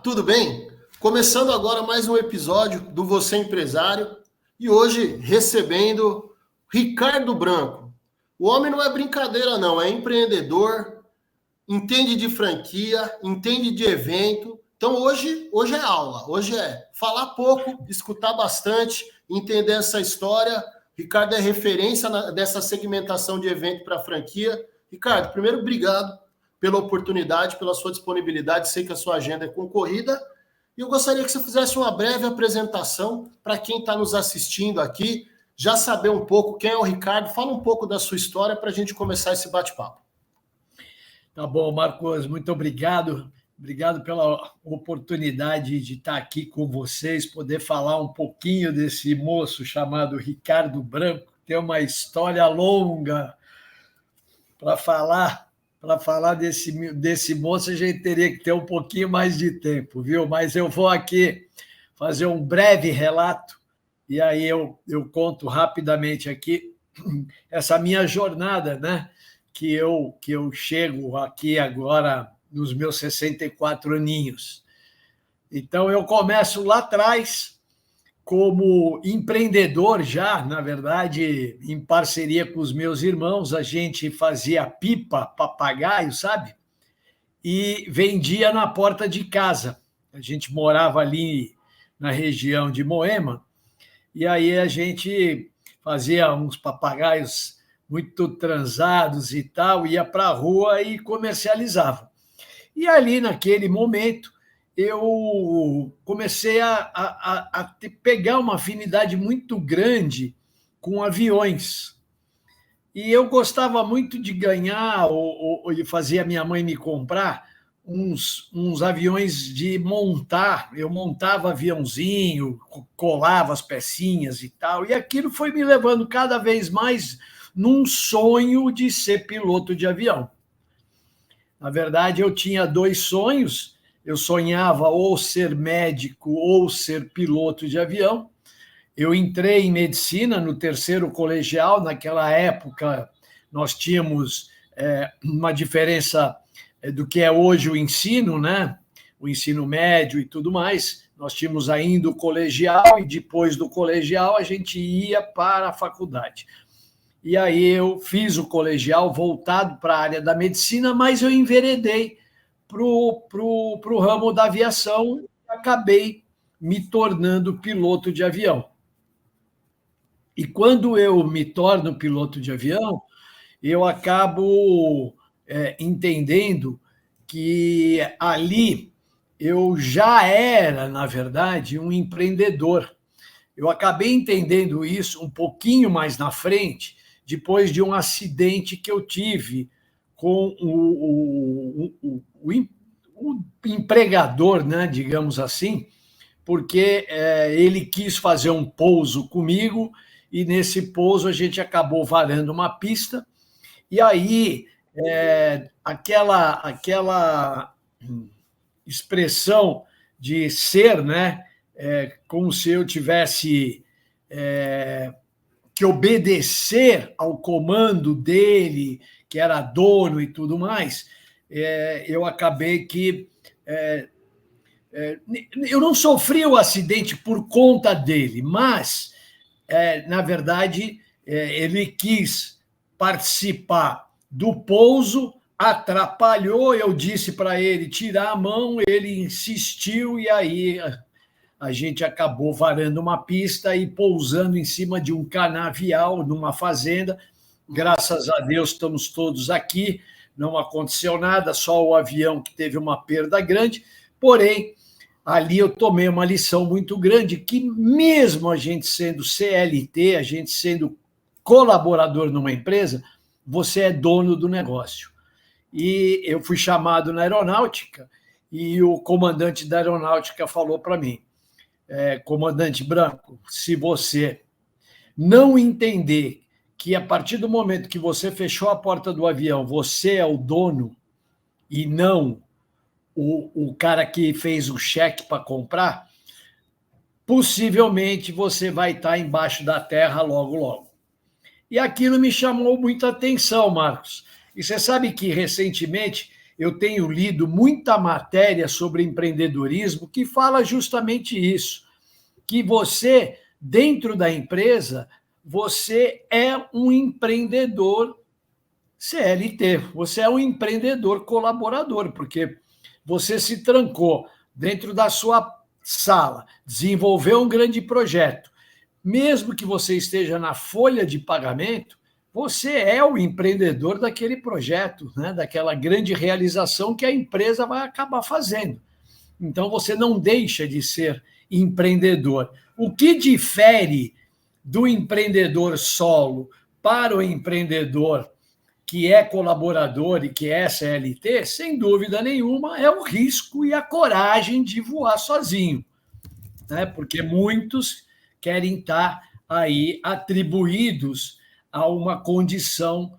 tudo bem? Começando agora mais um episódio do Você Empresário e hoje recebendo Ricardo Branco. O homem não é brincadeira não, é empreendedor, entende de franquia, entende de evento. Então hoje é aula, hoje é falar pouco, escutar bastante, entender essa história. Ricardo é referência dessa segmentação de evento para franquia. Ricardo, primeiro, obrigado pela oportunidade, pela sua disponibilidade. Sei que a sua agenda é concorrida. E eu gostaria que você fizesse uma breve apresentação para quem está nos assistindo aqui, já saber um pouco quem é o Ricardo. Fala um pouco da sua história para a gente começar esse bate-papo. Tá bom, Marcos, muito obrigado. Obrigado pela oportunidade de estar aqui com vocês, poder falar um pouquinho desse moço chamado Ricardo Branco. Tem uma história longa para falar. Para falar desse moço, a gente teria que ter um pouquinho mais de tempo, viu? Mas eu vou aqui fazer um breve relato e aí eu conto rapidamente aqui essa minha jornada, né? Que eu chego aqui agora nos meus 64 aninhos. Então, eu começo lá atrás como empreendedor já, na verdade, em parceria com os meus irmãos, a gente fazia pipa, papagaio, sabe? E vendia na porta de casa. A gente morava ali na região de Moema, e aí a gente fazia uns papagaios muito transados e tal, ia para a rua e comercializava. E ali, naquele momento, eu comecei a pegar uma afinidade muito grande com aviões. E eu gostava muito de ganhar, ou fazer a minha mãe me comprar, uns aviões de montar. Eu montava aviãozinho, colava as pecinhas e tal, e aquilo foi me levando cada vez mais num sonho de ser piloto de avião. Na verdade, eu tinha dois sonhos. Eu sonhava ou ser médico ou ser piloto de avião. Eu entrei em medicina no terceiro colegial. Naquela época, nós tínhamos uma diferença do que é hoje o ensino, né? O ensino médio e tudo mais. Nós tínhamos ainda o colegial e depois do colegial a gente ia para a faculdade. E aí eu fiz o colegial voltado para a área da medicina, mas eu enveredei para o ramo da aviação e acabei me tornando piloto de avião. E quando eu me torno piloto de avião, eu acabo entendendo que ali eu já era, na verdade, um empreendedor. Eu acabei entendendo isso um pouquinho mais na frente, depois de um acidente que eu tive com o empregador, né, digamos assim, porque ele quis fazer um pouso comigo e nesse pouso a gente acabou varando uma pista e aí aquela expressão de ser, né, como se eu tivesse que obedecer ao comando dele, que era dono e tudo mais, eu acabei que eu não sofri o acidente por conta dele, mas, na verdade, ele quis participar do pouso, atrapalhou, eu disse para ele tirar a mão, ele insistiu e aí a gente acabou varando uma pista e pousando em cima de um canavial numa fazenda. Graças a Deus estamos todos aqui, não aconteceu nada, só o avião que teve uma perda grande, porém, ali eu tomei uma lição muito grande, que mesmo a gente sendo CLT, a gente sendo colaborador numa empresa, você é dono do negócio. E eu fui chamado na aeronáutica e o comandante da aeronáutica falou para mim, comandante Branco, se você não entender que a partir do momento que você fechou a porta do avião, você é o dono e não o cara que fez o cheque para comprar, possivelmente você vai estar embaixo da terra logo, logo. E aquilo me chamou muita atenção, Marcos. E você sabe que, recentemente, eu tenho lido muita matéria sobre empreendedorismo que fala justamente isso, que você, dentro da empresa, você é um empreendedor CLT, você é um empreendedor colaborador, porque você se trancou dentro da sua sala, desenvolveu um grande projeto. Mesmo que você esteja na folha de pagamento, você é o empreendedor daquele projeto, né? Daquela grande realização que a empresa vai acabar fazendo. Então, você não deixa de ser empreendedor. O que difere do empreendedor solo para o empreendedor que é colaborador e que é CLT, sem dúvida nenhuma, é o risco e a coragem de voar sozinho, né? Porque muitos querem estar aí atribuídos a uma condição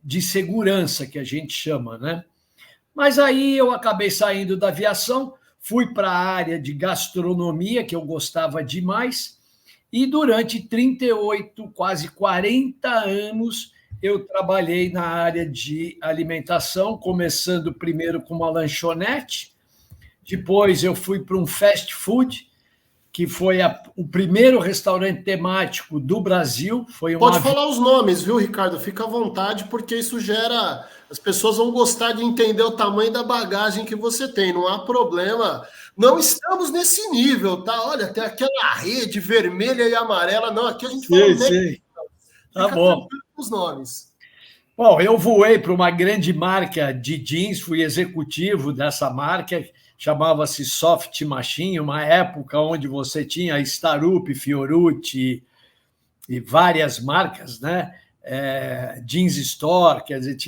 de segurança, que a gente chama, né? Mas aí eu acabei saindo da aviação, fui para a área de gastronomia, que eu gostava demais, e durante 38, quase 40 anos, eu trabalhei na área de alimentação, começando primeiro com uma lanchonete, depois eu fui para um fast food, que foi o primeiro restaurante temático do Brasil. Pode falar os nomes, viu, Ricardo? Fica à vontade, porque isso gera... As pessoas vão gostar de entender o tamanho da bagagem que você tem, não há problema. Não estamos nesse nível, tá? Olha, tem aquela rede vermelha e amarela. Não, aqui a gente fala... Sim. Tá bom. Os nomes. Bom, eu voei para uma grande marca de jeans, fui executivo dessa marca, chamava-se Soft Machine, uma época onde você tinha Starup, Fiorucci e várias marcas, né? Jeans Store, quer dizer,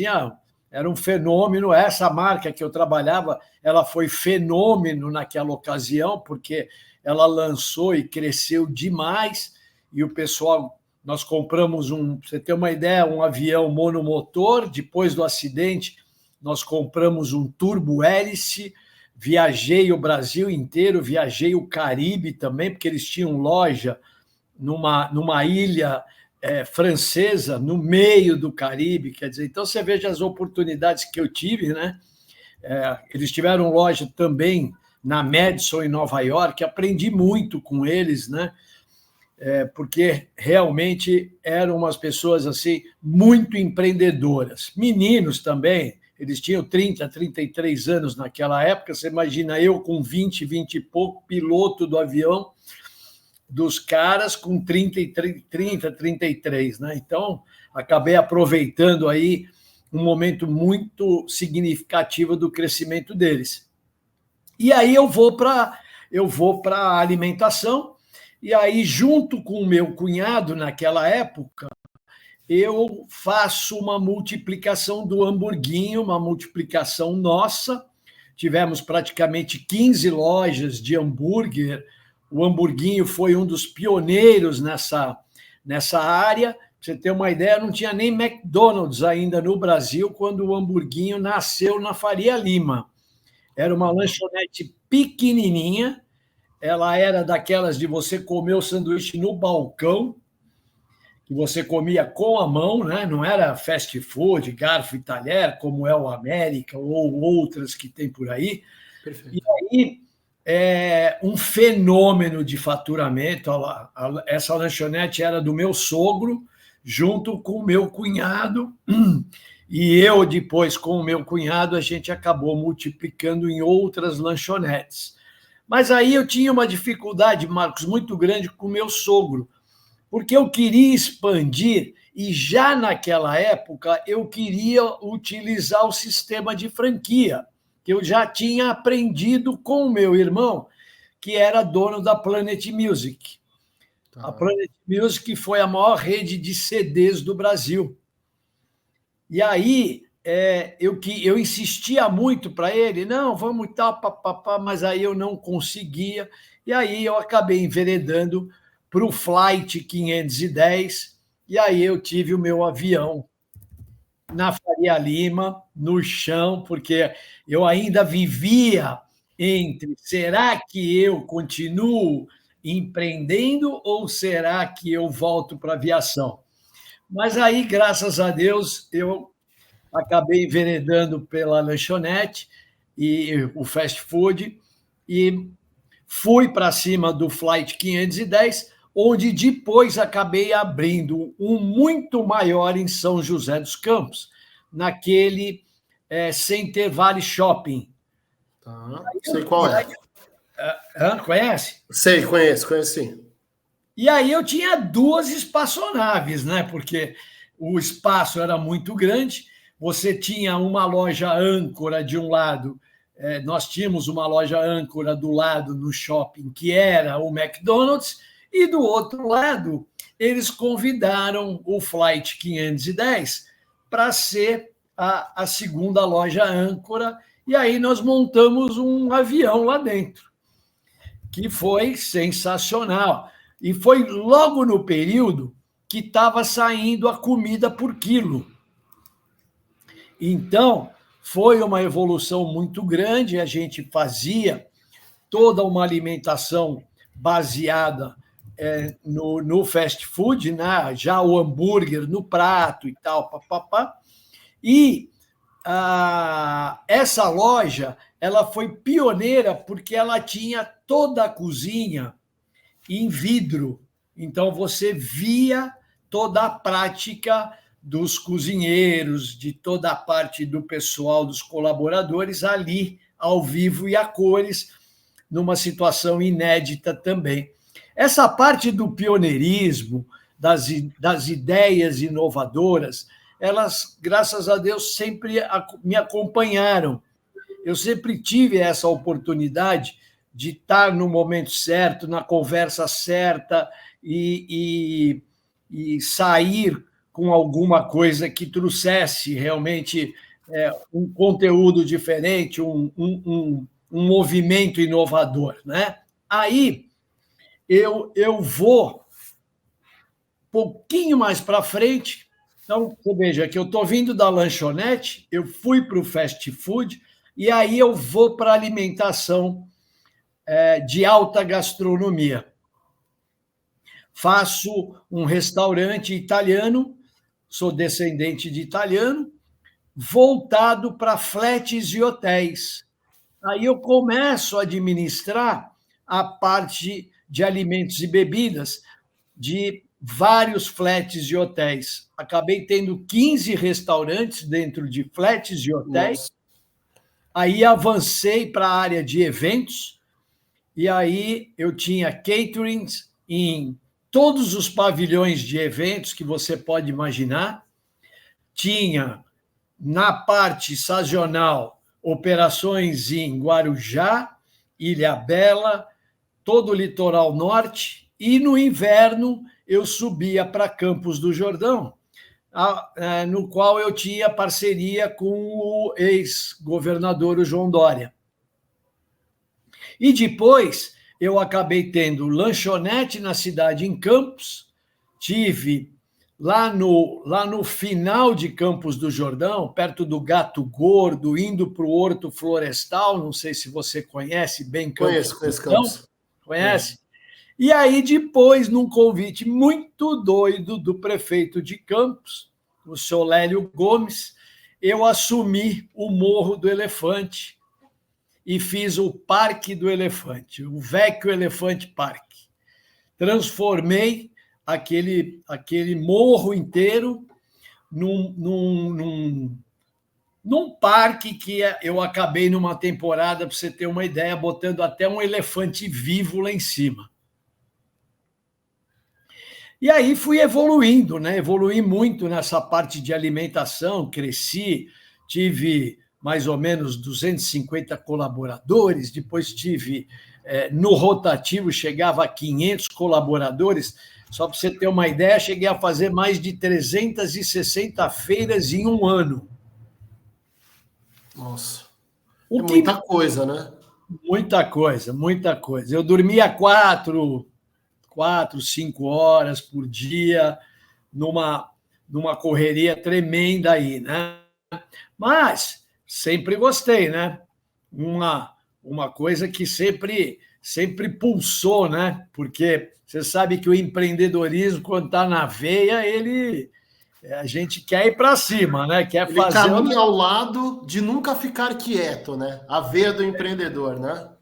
era um fenômeno. Essa marca que eu trabalhava, ela foi fenômeno naquela ocasião, porque ela lançou e cresceu demais, e o pessoal... Nós compramos, para você ter uma ideia, um avião monomotor. Depois do acidente, nós compramos um turbo-hélice. Viajei o Brasil inteiro, viajei o Caribe também, porque eles tinham loja numa ilha francesa, no meio do Caribe. Quer dizer, então você veja as oportunidades que eu tive, né? Eles tiveram loja também na Madison, em Nova York. Aprendi muito com eles, né? Porque realmente eram umas pessoas assim muito empreendedoras. Meninos também, eles tinham 30, 33 anos naquela época. Você imagina eu com 20 e pouco, piloto do avião dos caras com 30, 33, né? Então, acabei aproveitando aí um momento muito significativo do crescimento deles. E aí eu vou para a alimentação. E aí, junto com o meu cunhado, naquela época, eu faço uma multiplicação do hamburguinho, uma multiplicação nossa. Tivemos praticamente 15 lojas de hambúrguer. O hamburguinho foi um dos pioneiros nessa área. Pra você ter uma ideia, não tinha nem McDonald's ainda no Brasil quando o hamburguinho nasceu na Faria Lima. Era uma lanchonete pequenininha. Ela era daquelas de você comer o sanduíche no balcão, que você comia com a mão, né? Não era fast food, garfo e talher, como é o América ou outras que tem por aí. Perfeito. E aí, um fenômeno de faturamento. Essa lanchonete era do meu sogro, junto com o meu cunhado, e eu, depois, com o meu cunhado, a gente acabou multiplicando em outras lanchonetes. Mas aí eu tinha uma dificuldade, Marcos, muito grande com o meu sogro, porque eu queria expandir e já naquela época eu queria utilizar o sistema de franquia, que eu já tinha aprendido com o meu irmão, que era dono da Planet Music. A Planet Music foi a maior rede de CDs do Brasil. E aí... eu insistia muito para ele, não, vamos tal, papapá, mas aí eu não conseguia, e aí eu acabei enveredando para o Flight 510, e aí eu tive o meu avião na Faria Lima, no chão, porque eu ainda vivia entre, será que eu continuo empreendendo ou será que eu volto para a aviação? Mas aí, graças a Deus, eu acabei enveredando pela lanchonete e o fast food e fui para cima do Flight 510, onde depois acabei abrindo um muito maior em São José dos Campos, naquele Center Valley Shopping. Tá. Sei qual é. Conhece? Sei, conheço sim. E aí eu tinha 2 espaçonaves, né? Porque o espaço era muito grande. Você tinha uma loja âncora de um lado, nós tínhamos uma loja âncora do lado no shopping, que era o McDonald's, e do outro lado, eles convidaram o Flight 510 para ser a segunda loja âncora, e aí nós montamos um avião lá dentro, que foi sensacional. E foi logo no período que estava saindo a comida por quilo. Então, foi uma evolução muito grande, a gente fazia toda uma alimentação baseada no fast food, né? Já o hambúrguer no prato e tal, papapá. E essa loja ela foi pioneira porque ela tinha toda a cozinha em vidro. Então, você via toda a prática dos cozinheiros, de toda a parte do pessoal, dos colaboradores, ali, ao vivo e a cores, numa situação inédita também. Essa parte do pioneirismo, das ideias inovadoras, elas, graças a Deus, sempre me acompanharam. Eu sempre tive essa oportunidade de estar no momento certo, na conversa certa e sair com alguma coisa que trouxesse realmente um conteúdo diferente, um movimento inovador, né? Aí eu vou um pouquinho mais para frente. Então, você veja que eu estou vindo da lanchonete, eu fui para o fast food, e aí eu vou para a alimentação de alta gastronomia. Faço um restaurante italiano, sou descendente de italiano, voltado para flats e hotéis. Aí eu começo a administrar a parte de alimentos e bebidas de vários flats e hotéis. Acabei tendo 15 restaurantes dentro de flats e hotéis. Nossa. Aí avancei para a área de eventos, e aí eu tinha caterings em todos os pavilhões de eventos que você pode imaginar. Tinha, na parte sazonal, operações em Guarujá, Ilhabela, todo o litoral norte, e no inverno eu subia para Campos do Jordão, no qual eu tinha parceria com o ex-governador João Dória. E depois eu acabei tendo lanchonete na cidade, em Campos, tive lá no final de Campos do Jordão, perto do Gato Gordo, indo para o Horto Florestal, não sei se você conhece bem Campos. Conheço Campos. Conhece? E aí, depois, num convite muito doido do prefeito de Campos, o senhor Lélio Gomes, eu assumi o Morro do Elefante e fiz o Parque do Elefante, o Vecchio Elefante Park. Transformei aquele morro inteiro num parque que eu acabei, numa temporada, para você ter uma ideia, botando até um elefante vivo lá em cima. E aí fui evoluindo, né? Evoluí muito nessa parte de alimentação, cresci, tive mais ou menos 250 colaboradores, depois tive, no rotativo, chegava a 500 colaboradores. Só para você ter uma ideia, cheguei a fazer mais de 360 feiras em um ano. Nossa, muita coisa, né? Muita coisa, muita coisa. Eu dormia 4, 5 horas por dia, numa correria tremenda aí, né? Mas sempre gostei, né? Uma coisa que sempre pulsou, né? Porque você sabe que o empreendedorismo, quando está na veia, ele A gente quer ir para cima, né? Quer Ele fazer. caminha ao lado de nunca ficar quieto, né? A veia do empreendedor, né?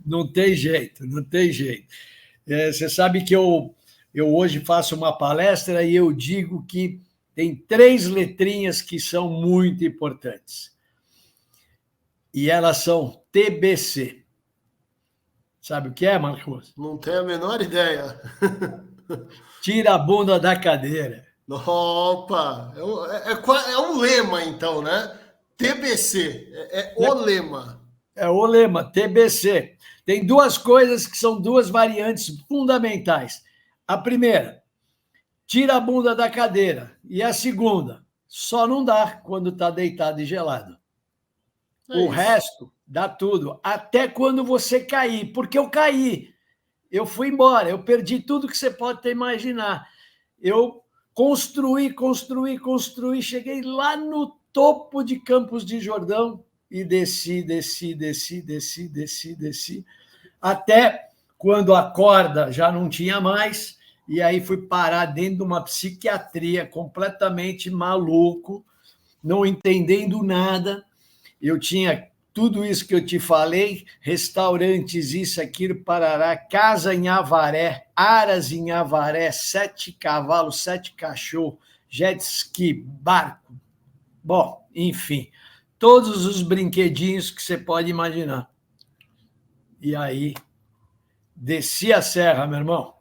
Não tem jeito, não tem jeito. Você sabe que eu hoje faço uma palestra e eu digo que tem 3 letrinhas que são muito importantes. E elas são TBC. Sabe o que é, Marcos? Não tenho a menor ideia. Tira a bunda da cadeira. Opa! É um lema, então, né? TBC, é o lema. É o lema, TBC. Tem 2 coisas que são 2 variantes fundamentais. A primeira, tira a bunda da cadeira. E a segunda, só não dá quando está deitado e gelado. O resto dá tudo, até quando você cair. Porque eu caí, eu fui embora, eu perdi tudo que você pode ter imaginar. Eu construí, cheguei lá no topo de Campos de Jordão e desci, até quando a corda já não tinha mais, e aí fui parar dentro de uma psiquiatria completamente maluco, não entendendo nada. Eu tinha tudo isso que eu te falei, restaurantes, isso, aquilo, parará, casa em Avaré, aras em Avaré, 7 cavalos, 7 cachorros, jet ski, barco. Bom, enfim, todos os brinquedinhos que você pode imaginar. E aí, desci a serra, meu irmão.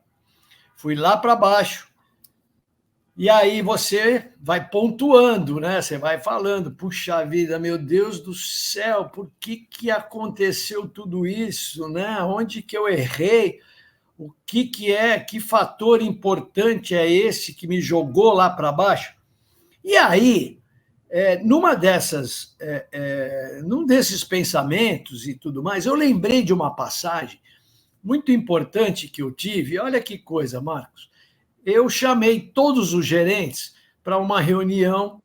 Fui lá para baixo. E aí você vai pontuando, né? Você vai falando, puxa vida, meu Deus do céu, por que aconteceu tudo isso, né? Onde que eu errei? O que é? Que fator importante é esse que me jogou lá para baixo? E aí, num desses pensamentos e tudo mais, eu lembrei de uma passagem muito importante que eu tive. Olha que coisa, Marcos. Eu chamei todos os gerentes para uma reunião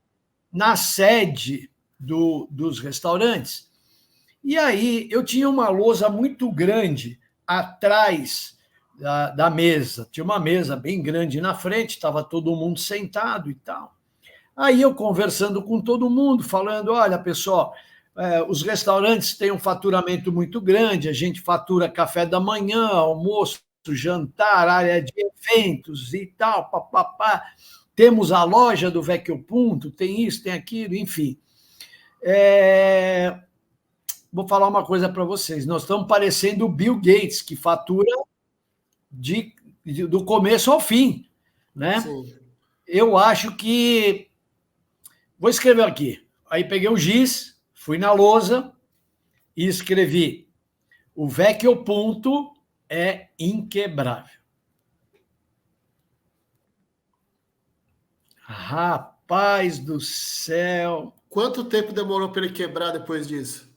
na sede dos restaurantes. E aí eu tinha uma lousa muito grande atrás da mesa. Tinha uma mesa bem grande na frente, estava todo mundo sentado e tal. Aí eu conversando com todo mundo, falando, olha, pessoal, os restaurantes têm um faturamento muito grande, a gente fatura café da manhã, almoço, jantar, área de eventos e tal, papapá. Temos a loja do Vecchio Punto, tem isso, tem aquilo, enfim. Vou falar uma coisa para vocês. Nós estamos parecendo o Bill Gates, que fatura do começo ao fim, né? Sim. Eu acho que... Vou escrever aqui. Aí peguei o giz, fui na lousa e escrevi: o Vecchio Punto é inquebrável. Rapaz do céu! Quanto tempo demorou para ele quebrar depois disso?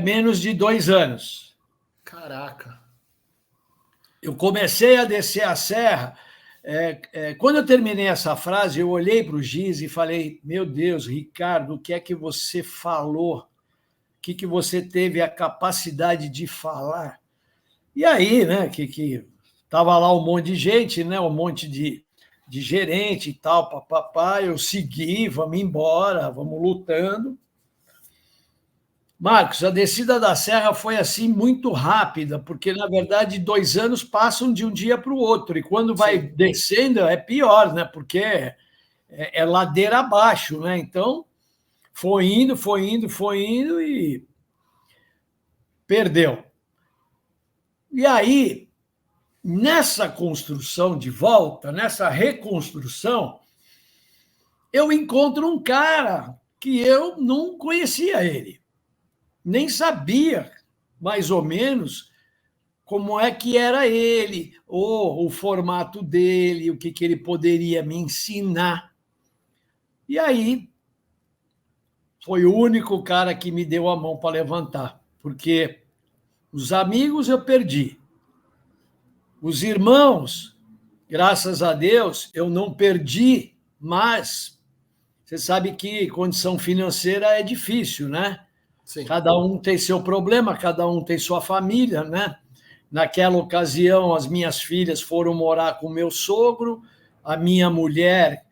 Menos de 2 anos. Caraca! Eu comecei a descer a serra. Quando eu terminei essa frase, eu olhei para o giz e falei: meu Deus, Ricardo, o que é que você falou? O que você teve a capacidade de falar? E aí, né, que estava lá um monte de gente, né, um monte de gerente e tal, papapá, eu segui, vamos embora, vamos lutando. Marcos, a descida da serra foi assim muito rápida, porque, na verdade, 2 anos passam de um dia para o outro, e quando vai descendo é pior, né, porque é ladeira abaixo, né? Então, foi indo e perdeu. E aí, nessa construção de volta, nessa reconstrução, eu encontro um cara que eu não conhecia ele, nem sabia mais ou menos como é que era ele, ou o formato dele, o que ele poderia me ensinar. E aí, foi o único cara que me deu a mão para levantar, porque os amigos eu perdi. Os irmãos, graças a Deus, eu não perdi, mas você sabe que condição financeira é difícil, né? Sim. Cada um tem seu problema, cada um tem sua família, né? Naquela ocasião, as minhas filhas foram morar com meu sogro, a minha mulher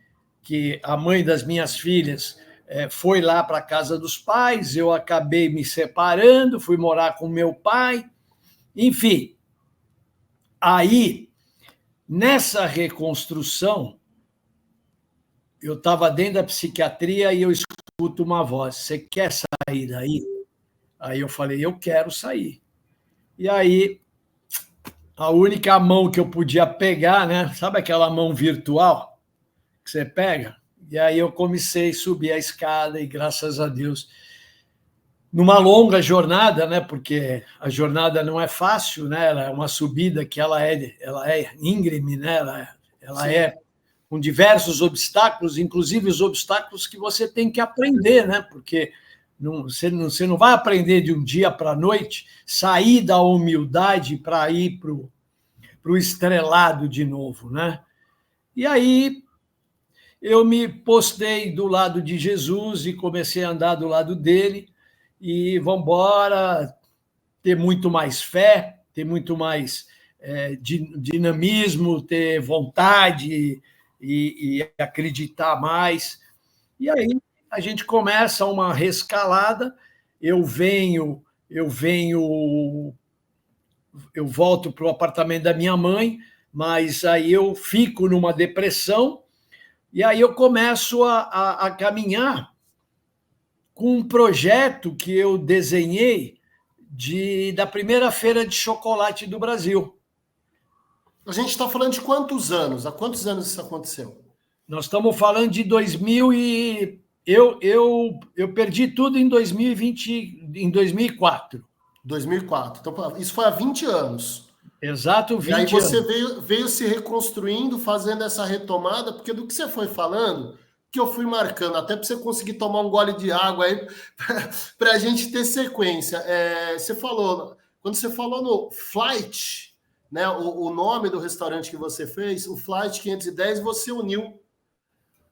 que a mãe das minhas filhas foi lá para a casa dos pais, eu acabei me separando, fui morar com meu pai, enfim. Aí, nessa reconstrução, eu estava dentro da psiquiatria e eu escuto uma voz: você quer sair daí? Aí eu falei: eu quero sair. E aí, a única mão que eu podia pegar, né? Sabe aquela mão virtual que você pega? E aí eu comecei a subir a escada e, graças a Deus, numa longa jornada, né? Porque a jornada não é fácil, né? Ela é uma subida que ela é íngreme, né? Ela é com diversos obstáculos, inclusive os obstáculos que você tem que aprender, né? Porque você não vai aprender de um dia para a noite, sair da humildade para ir para o estrelado de novo, né? E aí eu me postei do lado de Jesus e comecei a andar do lado dele e vamos embora, ter muito mais fé, ter muito mais dinamismo, ter vontade e acreditar mais. E aí a gente começa uma reescalada, eu volto para o apartamento da minha mãe, mas aí eu fico numa depressão, e aí eu começo a caminhar com um projeto que eu desenhei da primeira feira de chocolate do Brasil. A gente está falando de quantos anos? Há quantos anos isso aconteceu? Nós estamos falando de 2000 e... Eu perdi tudo em 2020, em 2004. 2004. Então, isso foi há 20 anos. Exato, 20 anos. E aí você veio se reconstruindo, fazendo essa retomada, porque do que você foi falando, que eu fui marcando, até para você conseguir tomar um gole de água aí, para a gente ter sequência. Você falou, quando você falou no Flight, né, o nome do restaurante que você fez, o Flight 510, você uniu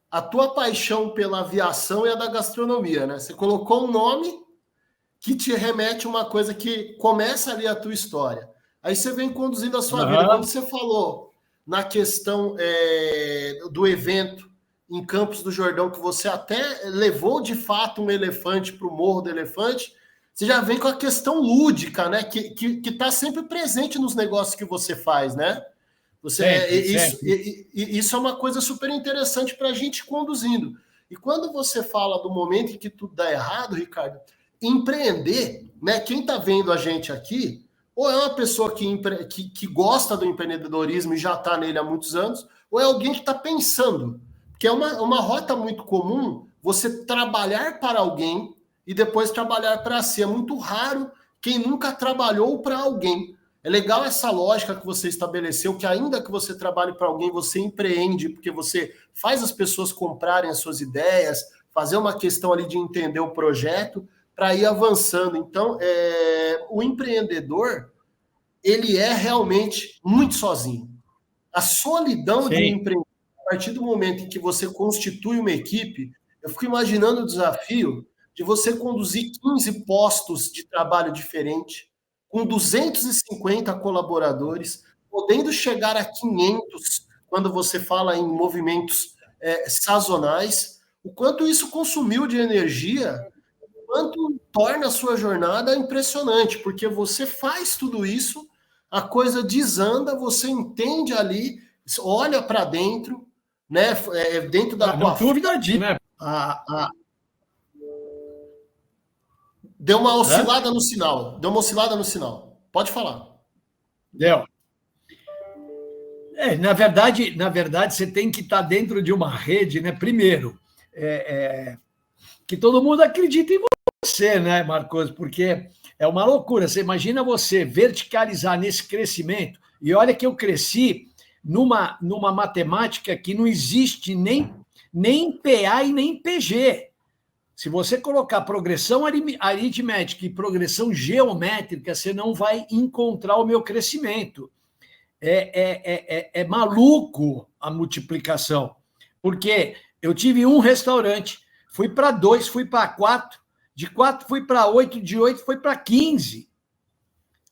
a tua paixão pela aviação e a da gastronomia, né? Você colocou um nome que te remete a uma coisa que começa ali a tua história. Aí você vem conduzindo a sua vida. Quando você falou na questão do evento em Campos do Jordão, que você até levou de fato um elefante para o Morro do Elefante, você já vem com a questão lúdica, né? Que está sempre presente nos negócios que você faz, né? Isso é uma coisa super interessante para a gente conduzindo. E quando você fala do momento em que tudo dá errado, Ricardo, empreender, né? Quem está vendo a gente aqui, ou é uma pessoa que gosta do empreendedorismo e já está nele há muitos anos, ou é alguém que está pensando, que é uma rota muito comum você trabalhar para alguém e depois trabalhar para si. É muito raro quem nunca trabalhou para alguém. É legal essa lógica que você estabeleceu, que ainda que você trabalhe para alguém, você empreende, porque você faz as pessoas comprarem as suas ideias, fazer uma questão ali de entender o projeto, para ir avançando. Então, o empreendedor, ele é realmente muito sozinho. A solidão de um empreendedor, a partir do momento em que você constitui uma equipe, eu fico imaginando o desafio de você conduzir 15 postos de trabalho diferente, com 250 colaboradores, podendo chegar a 500 quando você fala em movimentos sazonais, o quanto isso consumiu de energia, o quanto torna a sua jornada impressionante, porque você faz tudo isso, a coisa desanda, você entende ali, olha para dentro, né? Dentro da tua dúvida disso, né? Deu uma oscilada no sinal. Pode falar. Deu. Na verdade, você tem que estar dentro de uma rede, né? Primeiro, que todo mundo acredita em você, né, Marcos? Porque é uma loucura. Você imagina você verticalizar nesse crescimento. E olha que eu cresci numa matemática que não existe nem PA e nem PG. Se você colocar progressão aritmética e progressão geométrica, você não vai encontrar o meu crescimento. É maluco a multiplicação. Porque eu tive um restaurante, fui para 2, fui para 4, de 4 fui para 8, de 8 fui para 15.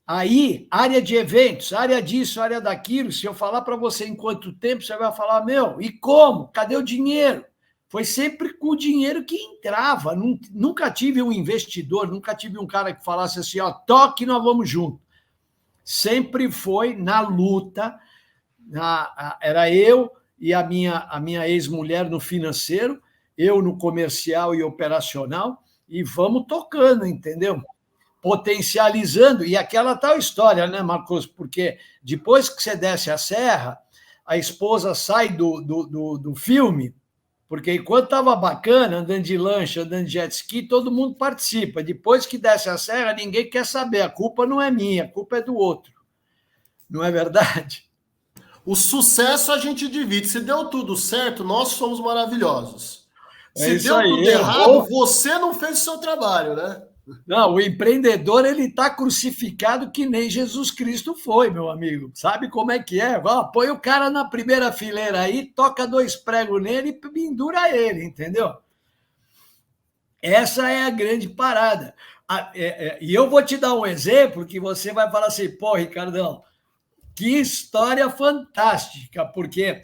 Aí, área de eventos, área disso, área daquilo, se eu falar para você em quanto tempo, você vai falar, meu, e como? Cadê o dinheiro? foi sempre com o dinheiro que entrava. Nunca tive um investidor, nunca tive um cara que falasse assim, ó, toque, nós vamos junto. Sempre foi na luta, era eu e a minha ex-mulher no financeiro, eu no comercial e operacional, e vamos tocando, entendeu? Potencializando, e aquela tal história, né, Marcos? Porque depois que você desce a serra, a esposa sai do filme, porque enquanto estava bacana, andando de lancha, andando de jet ski, todo mundo participa. Depois que desce a serra, ninguém quer saber. A culpa não é minha, a culpa é do outro. Não é verdade? O sucesso a gente divide. Se deu tudo certo, nós somos maravilhosos. Se deu tudo errado, você não fez o seu trabalho, né? Não, o empreendedor ele está crucificado que nem Jesus Cristo foi, meu amigo. Sabe como é que é? Põe o cara na primeira fileira aí, toca 2 pregos nele e pendura ele, entendeu? Essa é a grande parada. E eu vou te dar um exemplo que você vai falar assim, pô, Ricardão, que história fantástica, porque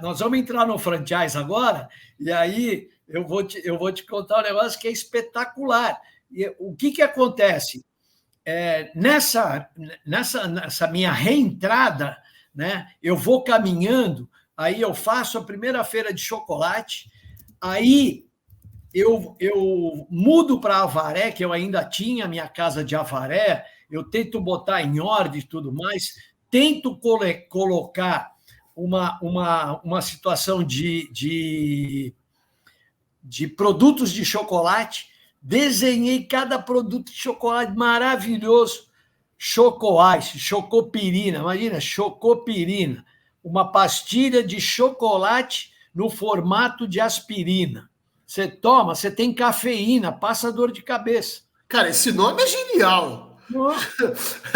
nós vamos entrar no franchise agora, e aí eu vou te contar um negócio que é espetacular. E o que acontece? Nessa minha reentrada, né, eu vou caminhando, aí eu faço a primeira feira de chocolate, aí eu mudo para Avaré, que eu ainda tinha a minha casa de Avaré, eu tento botar em ordem e tudo mais, tento colocar uma situação de produtos de chocolate, desenhei cada produto de chocolate maravilhoso, Chocoice, Chocopirina, imagina, Chocopirina, uma pastilha de chocolate no formato de aspirina. Você toma, você tem cafeína, passa dor de cabeça. Cara, esse nome é genial.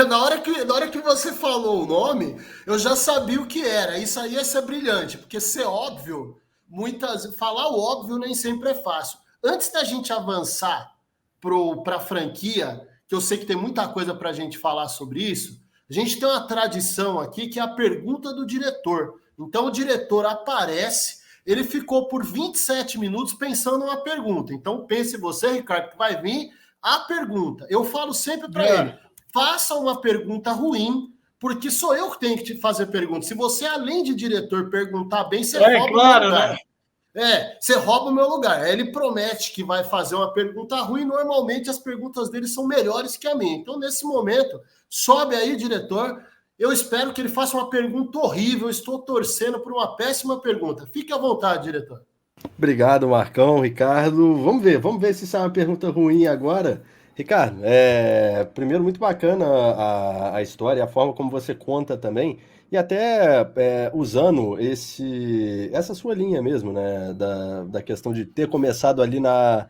Na hora que você falou o nome, eu já sabia o que era. Isso aí ia ser brilhante, porque ser óbvio, falar o óbvio nem sempre é fácil. Antes da gente avançar para a franquia, que eu sei que tem muita coisa para a gente falar sobre isso, a gente tem uma tradição aqui que é a pergunta do diretor. Então o diretor aparece, ele ficou por 27 minutos pensando numa pergunta. Então pense você, Ricardo, que vai vir a pergunta. Eu falo sempre para ele, faça uma pergunta ruim, porque sou eu que tenho que te fazer pergunta. Se você, além de diretor, perguntar bem, você rouba o meu lugar. Né? Você rouba o meu lugar. Ele promete que vai fazer uma pergunta ruim, normalmente as perguntas dele são melhores que a minha. Então, nesse momento, sobe aí, diretor. Eu espero que ele faça uma pergunta horrível. Eu estou torcendo por uma péssima pergunta. Fique à vontade, diretor. Obrigado, Marcão, Ricardo. Vamos ver se sai uma pergunta ruim agora. Ricardo, primeiro, muito bacana a história, a forma como você conta também, e até usando essa sua linha mesmo, né, da questão de ter começado ali na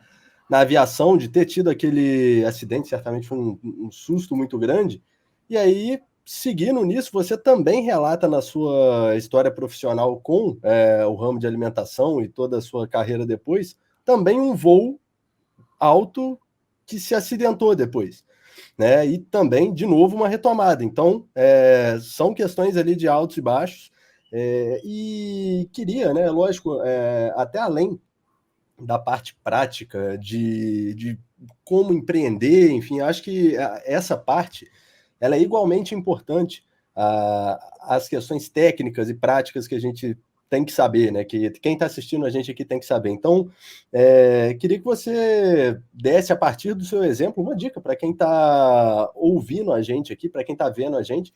aviação, de ter tido aquele acidente, certamente foi um susto muito grande, e aí, seguindo nisso, você também relata na sua história profissional com o ramo de alimentação e toda a sua carreira depois, também um voo alto que se acidentou depois, né? E também, de novo, uma retomada. Então, são questões ali de altos e baixos, e queria, né, lógico, até além da parte prática de como empreender, enfim, acho que essa parte ela é igualmente importante às questões técnicas e práticas que a gente tem que saber, né? Que quem está assistindo a gente aqui tem que saber. Então, queria que você desse, a partir do seu exemplo, uma dica para quem está ouvindo a gente aqui, para quem está vendo a gente,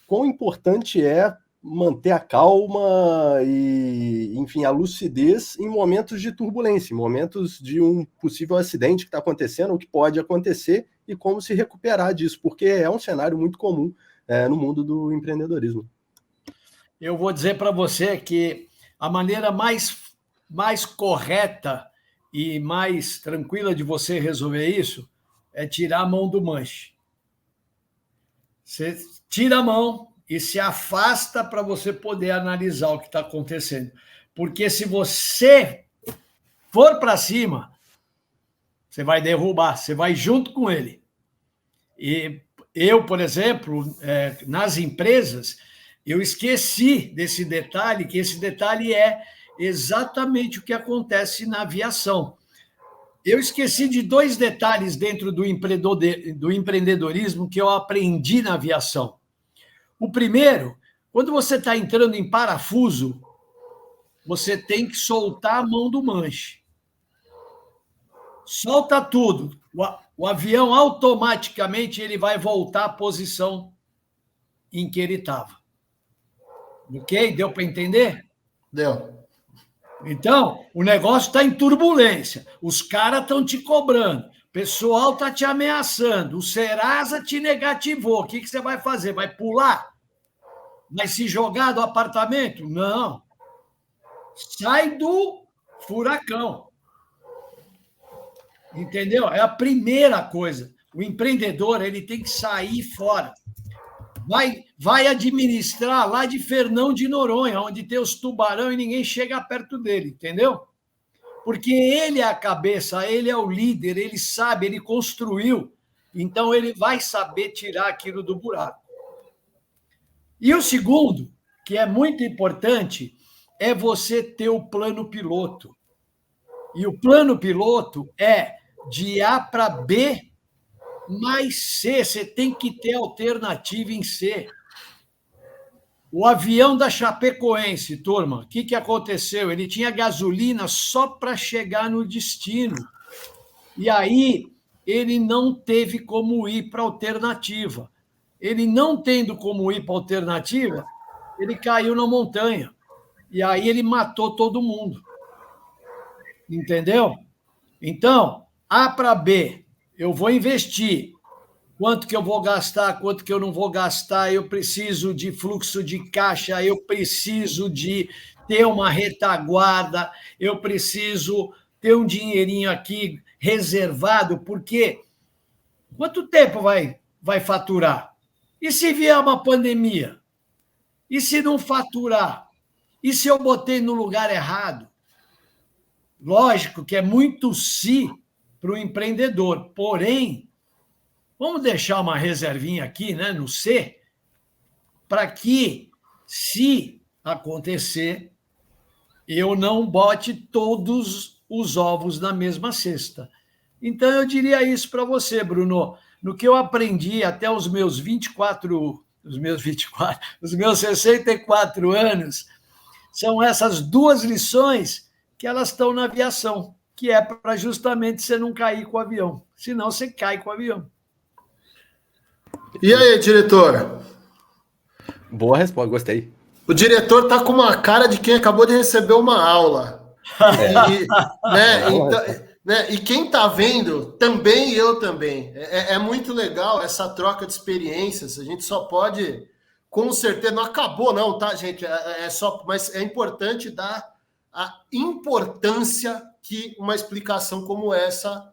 quão importante é manter a calma e, enfim, a lucidez em momentos de turbulência, em momentos de um possível acidente que está acontecendo, ou que pode acontecer, e como se recuperar disso, porque é um cenário muito comum no mundo do empreendedorismo. Eu vou dizer para você que a maneira mais correta e mais tranquila de você resolver isso é tirar a mão do manche. Você tira a mão e se afasta para você poder analisar o que está acontecendo. Porque se você for para cima, você vai derrubar, você vai junto com ele. E eu, por exemplo, nas empresas, eu esqueci desse detalhe, que esse detalhe é exatamente o que acontece na aviação. Eu esqueci de 2 detalhes dentro do empreendedorismo que eu aprendi na aviação. O primeiro, quando você está entrando em parafuso, você tem que soltar a mão do manche. Solta tudo. O avião automaticamente ele vai voltar à posição em que ele estava. Ok? Deu para entender? Deu. Então, o negócio está em turbulência. Os caras estão te cobrando. O pessoal está te ameaçando. O Serasa te negativou. O que você vai fazer? Vai pular? Vai se jogar do apartamento? Não. Sai do furacão. Entendeu? É a primeira coisa. O empreendedor ele tem que sair fora. Vai administrar lá de Fernão de Noronha, onde tem os tubarão e ninguém chega perto dele, entendeu? Porque ele é a cabeça, ele é o líder, ele sabe, ele construiu. Então, ele vai saber tirar aquilo do buraco. E o segundo, que é muito importante, é você ter o plano piloto. E o plano piloto é de A para B mais C. Você tem que ter alternativa em C. O avião da Chapecoense, turma, o que aconteceu? Ele tinha gasolina só para chegar no destino. E aí ele não teve como ir para a alternativa. Ele não tendo como ir para a alternativa, ele caiu na montanha. E aí ele matou todo mundo. Entendeu? Então, A para B, eu vou investir. Quanto que eu vou gastar, quanto que eu não vou gastar, eu preciso de fluxo de caixa, eu preciso de ter uma retaguarda, eu preciso ter um dinheirinho aqui reservado, porque quanto tempo vai faturar? E se vier uma pandemia? E se não faturar? E se eu botei no lugar errado? Lógico que é muito si para o empreendedor, porém, vamos deixar uma reservinha aqui, né, no C, para que, se acontecer, eu não bote todos os ovos na mesma cesta. Então, eu diria isso para você, Bruno. No que eu aprendi até os meus 64 anos, são essas 2 lições que elas estão na aviação, que é para justamente você não cair com o avião. Senão, você cai com o avião. E aí, diretor? Boa resposta, gostei. O diretor tá com uma cara de quem acabou de receber uma aula. E quem tá vendo, também eu também. É muito legal essa troca de experiências. A gente só pode, com certeza, não acabou não, tá, gente? Mas é importante dar a importância que uma explicação como essa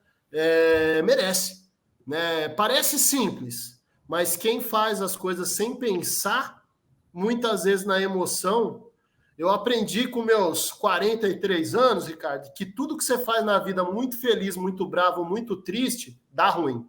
merece. Né? Parece simples, mas quem faz as coisas sem pensar, muitas vezes na emoção. Eu aprendi com meus 43 anos, Ricardo, que tudo que você faz na vida muito feliz, muito bravo, muito triste, dá ruim.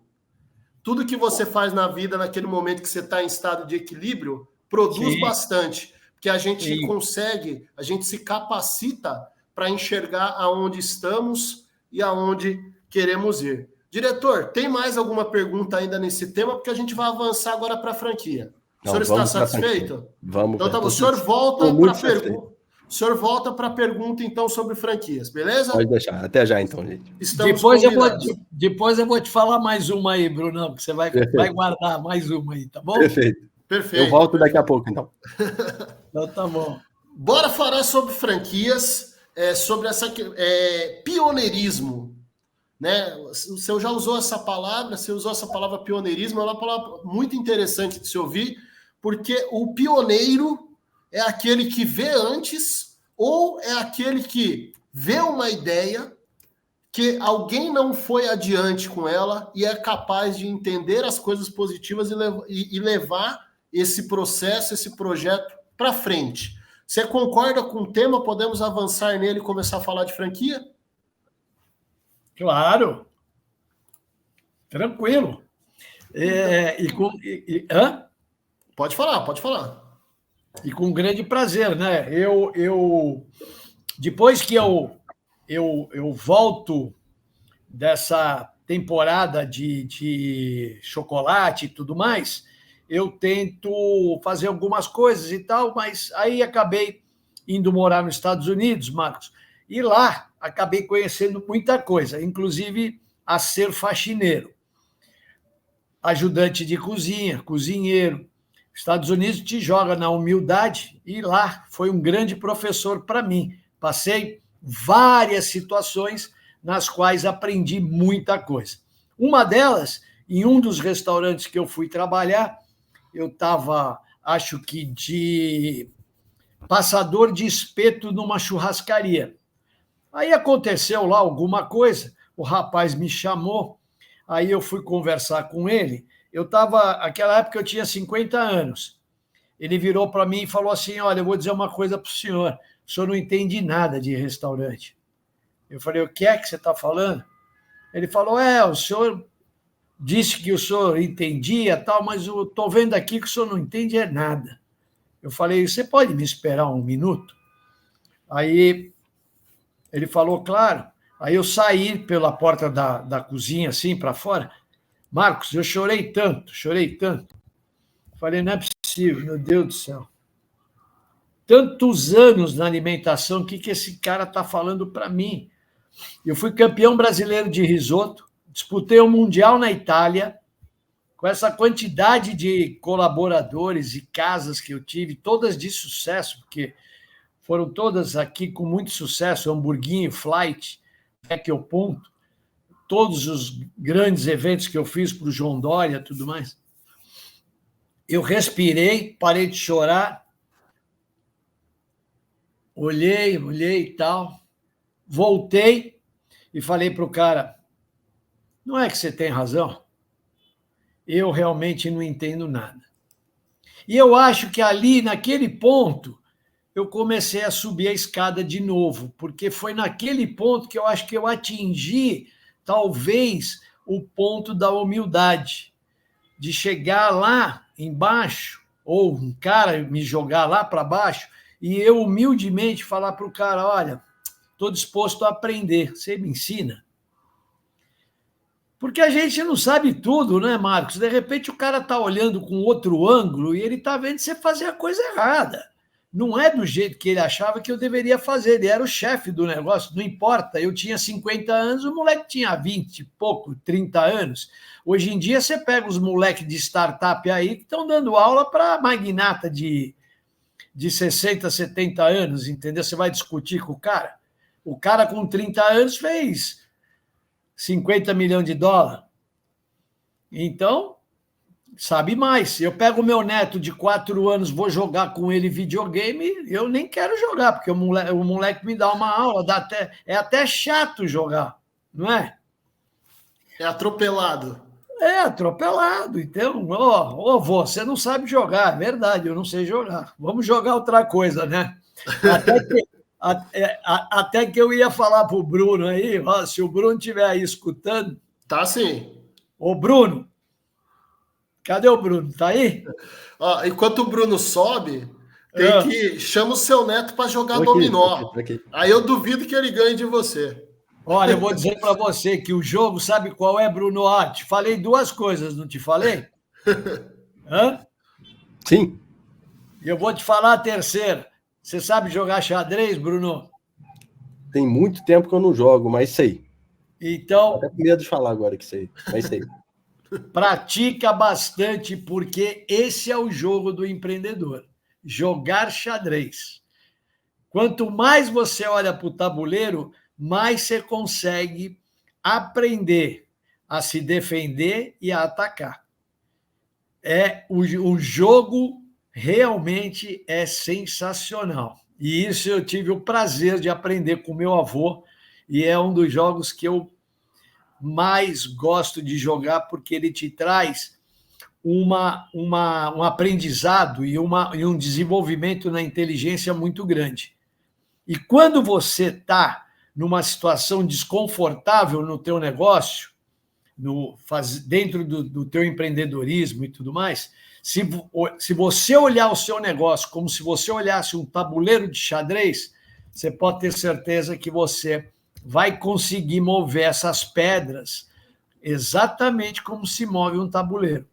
Tudo que você faz na vida naquele momento que você está em estado de equilíbrio, produz bastante. Porque a gente consegue, a gente se capacita para enxergar aonde estamos e aonde queremos ir. Diretor, tem mais alguma pergunta ainda nesse tema? Porque a gente vai avançar agora para a franquia. O senhor está satisfeito? Vamos. Então tá bom. O senhor volta para a pergunta. O senhor volta para a pergunta, então, sobre franquias, beleza? Pode deixar. Até já, então, gente. Depois eu vou te falar mais uma aí, Brunão, que você vai guardar mais uma aí, tá bom? Perfeito. Eu volto daqui a pouco, então. Então tá bom. Bora falar sobre franquias, sobre essa pioneirismo. Né? Você já usou essa palavra, você usou essa palavra pioneirismo, é uma palavra muito interessante de se ouvir, porque o pioneiro é aquele que vê antes, ou é aquele que vê uma ideia que alguém não foi adiante com ela e é capaz de entender as coisas positivas e levar esse processo, esse projeto para frente. Você concorda com o tema? Podemos avançar nele e começar a falar de franquia? Claro. Tranquilo. Pode falar. E com grande prazer, né? Eu depois que eu volto dessa temporada de chocolate e tudo mais, eu tento fazer algumas coisas e tal, mas aí acabei indo morar nos Estados Unidos, Marcos, e lá acabei conhecendo muita coisa, inclusive a ser faxineiro, ajudante de cozinha, cozinheiro. Estados Unidos te joga na humildade e lá foi um grande professor para mim. Passei várias situações nas quais aprendi muita coisa. Uma delas, em um dos restaurantes que eu fui trabalhar, eu estava, acho que, de passador de espeto numa churrascaria. Aí aconteceu lá alguma coisa, o rapaz me chamou, aí eu fui conversar com ele. Eu estava, naquela época eu tinha 50 anos. Ele virou para mim e falou assim: olha, eu vou dizer uma coisa para o senhor não entende nada de restaurante. Eu falei: o que é que você está falando? Ele falou: o senhor disse que o senhor entendia, tal, mas eu estou vendo aqui que o senhor não entende nada. Eu falei: você pode me esperar um minuto? Aí ele falou: claro. Aí eu saí pela porta da cozinha, assim, para fora. Marcos, eu chorei tanto. Falei: não é possível, meu Deus do céu. Tantos anos na alimentação, o que esse cara está falando para mim? Eu fui campeão brasileiro de risoto, disputei o Mundial na Itália, com essa quantidade de colaboradores e casas que eu tive, todas de sucesso, porque foram todas aqui com muito sucesso, Hamburguinho, Flight, Vecchio ao Ponto, todos os grandes eventos que eu fiz para o João Dória e tudo mais. Eu respirei, parei de chorar, olhei e tal, voltei e falei para o cara: não é que você tem razão? Eu realmente não entendo nada. E eu acho que ali, naquele ponto, eu comecei a subir a escada de novo, porque foi naquele ponto que eu acho que eu atingi, talvez, o ponto da humildade, de chegar lá embaixo, ou um cara me jogar lá para baixo, e eu humildemente falar para o cara: olha, estou disposto a aprender, você me ensina? Porque a gente não sabe tudo, né, Marcos? De repente o cara está olhando com outro ângulo e ele está vendo você fazer a coisa errada. Não é do jeito que ele achava que eu deveria fazer. Ele era o chefe do negócio, não importa. Eu tinha 50 anos, o moleque tinha 20 e pouco, 30 anos. Hoje em dia você pega os moleques de startup aí que estão dando aula para magnata de 60, 70 anos, entendeu? Você vai discutir com o cara. O cara com 30 anos fez 50 milhões de dólares. Então, sabe mais. Eu pego o meu neto de 4 anos, vou jogar com ele videogame, eu nem quero jogar, porque o moleque me dá uma aula, é até chato jogar, não é? É atropelado. É atropelado. Então, você não sabe jogar, é verdade, eu não sei jogar. Vamos jogar outra coisa, né? Até que eu ia falar para o Bruno aí, se o Bruno estiver aí escutando. Tá sim. Ô, Bruno, cadê o Bruno? Tá aí? Enquanto o Bruno sobe, tem que chama o seu neto para jogar dominó. Aqui. Aí eu duvido que ele ganhe de você. Olha, eu vou dizer para você que o jogo, sabe qual é, Bruno? Te falei 2 coisas, não te falei? Hã? Sim. E eu vou te falar a terceira. Você sabe jogar xadrez, Bruno? Tem muito tempo que eu não jogo, mas sei. Então. Até com medo de falar agora que sei, mas sei. Pratica bastante, porque esse é o jogo do empreendedor. Jogar xadrez. Quanto mais você olha para o tabuleiro, mais você consegue aprender a se defender e a atacar. O jogo realmente é sensacional. E isso eu tive o prazer de aprender com meu avô, e é um dos jogos que eu mais gosto de jogar, porque ele te traz um aprendizado e um desenvolvimento na inteligência muito grande. E quando você está numa situação desconfortável no teu negócio, dentro do teu empreendedorismo e tudo mais, se você olhar o seu negócio como se você olhasse um tabuleiro de xadrez, você pode ter certeza que você vai conseguir mover essas pedras exatamente como se move um tabuleiro.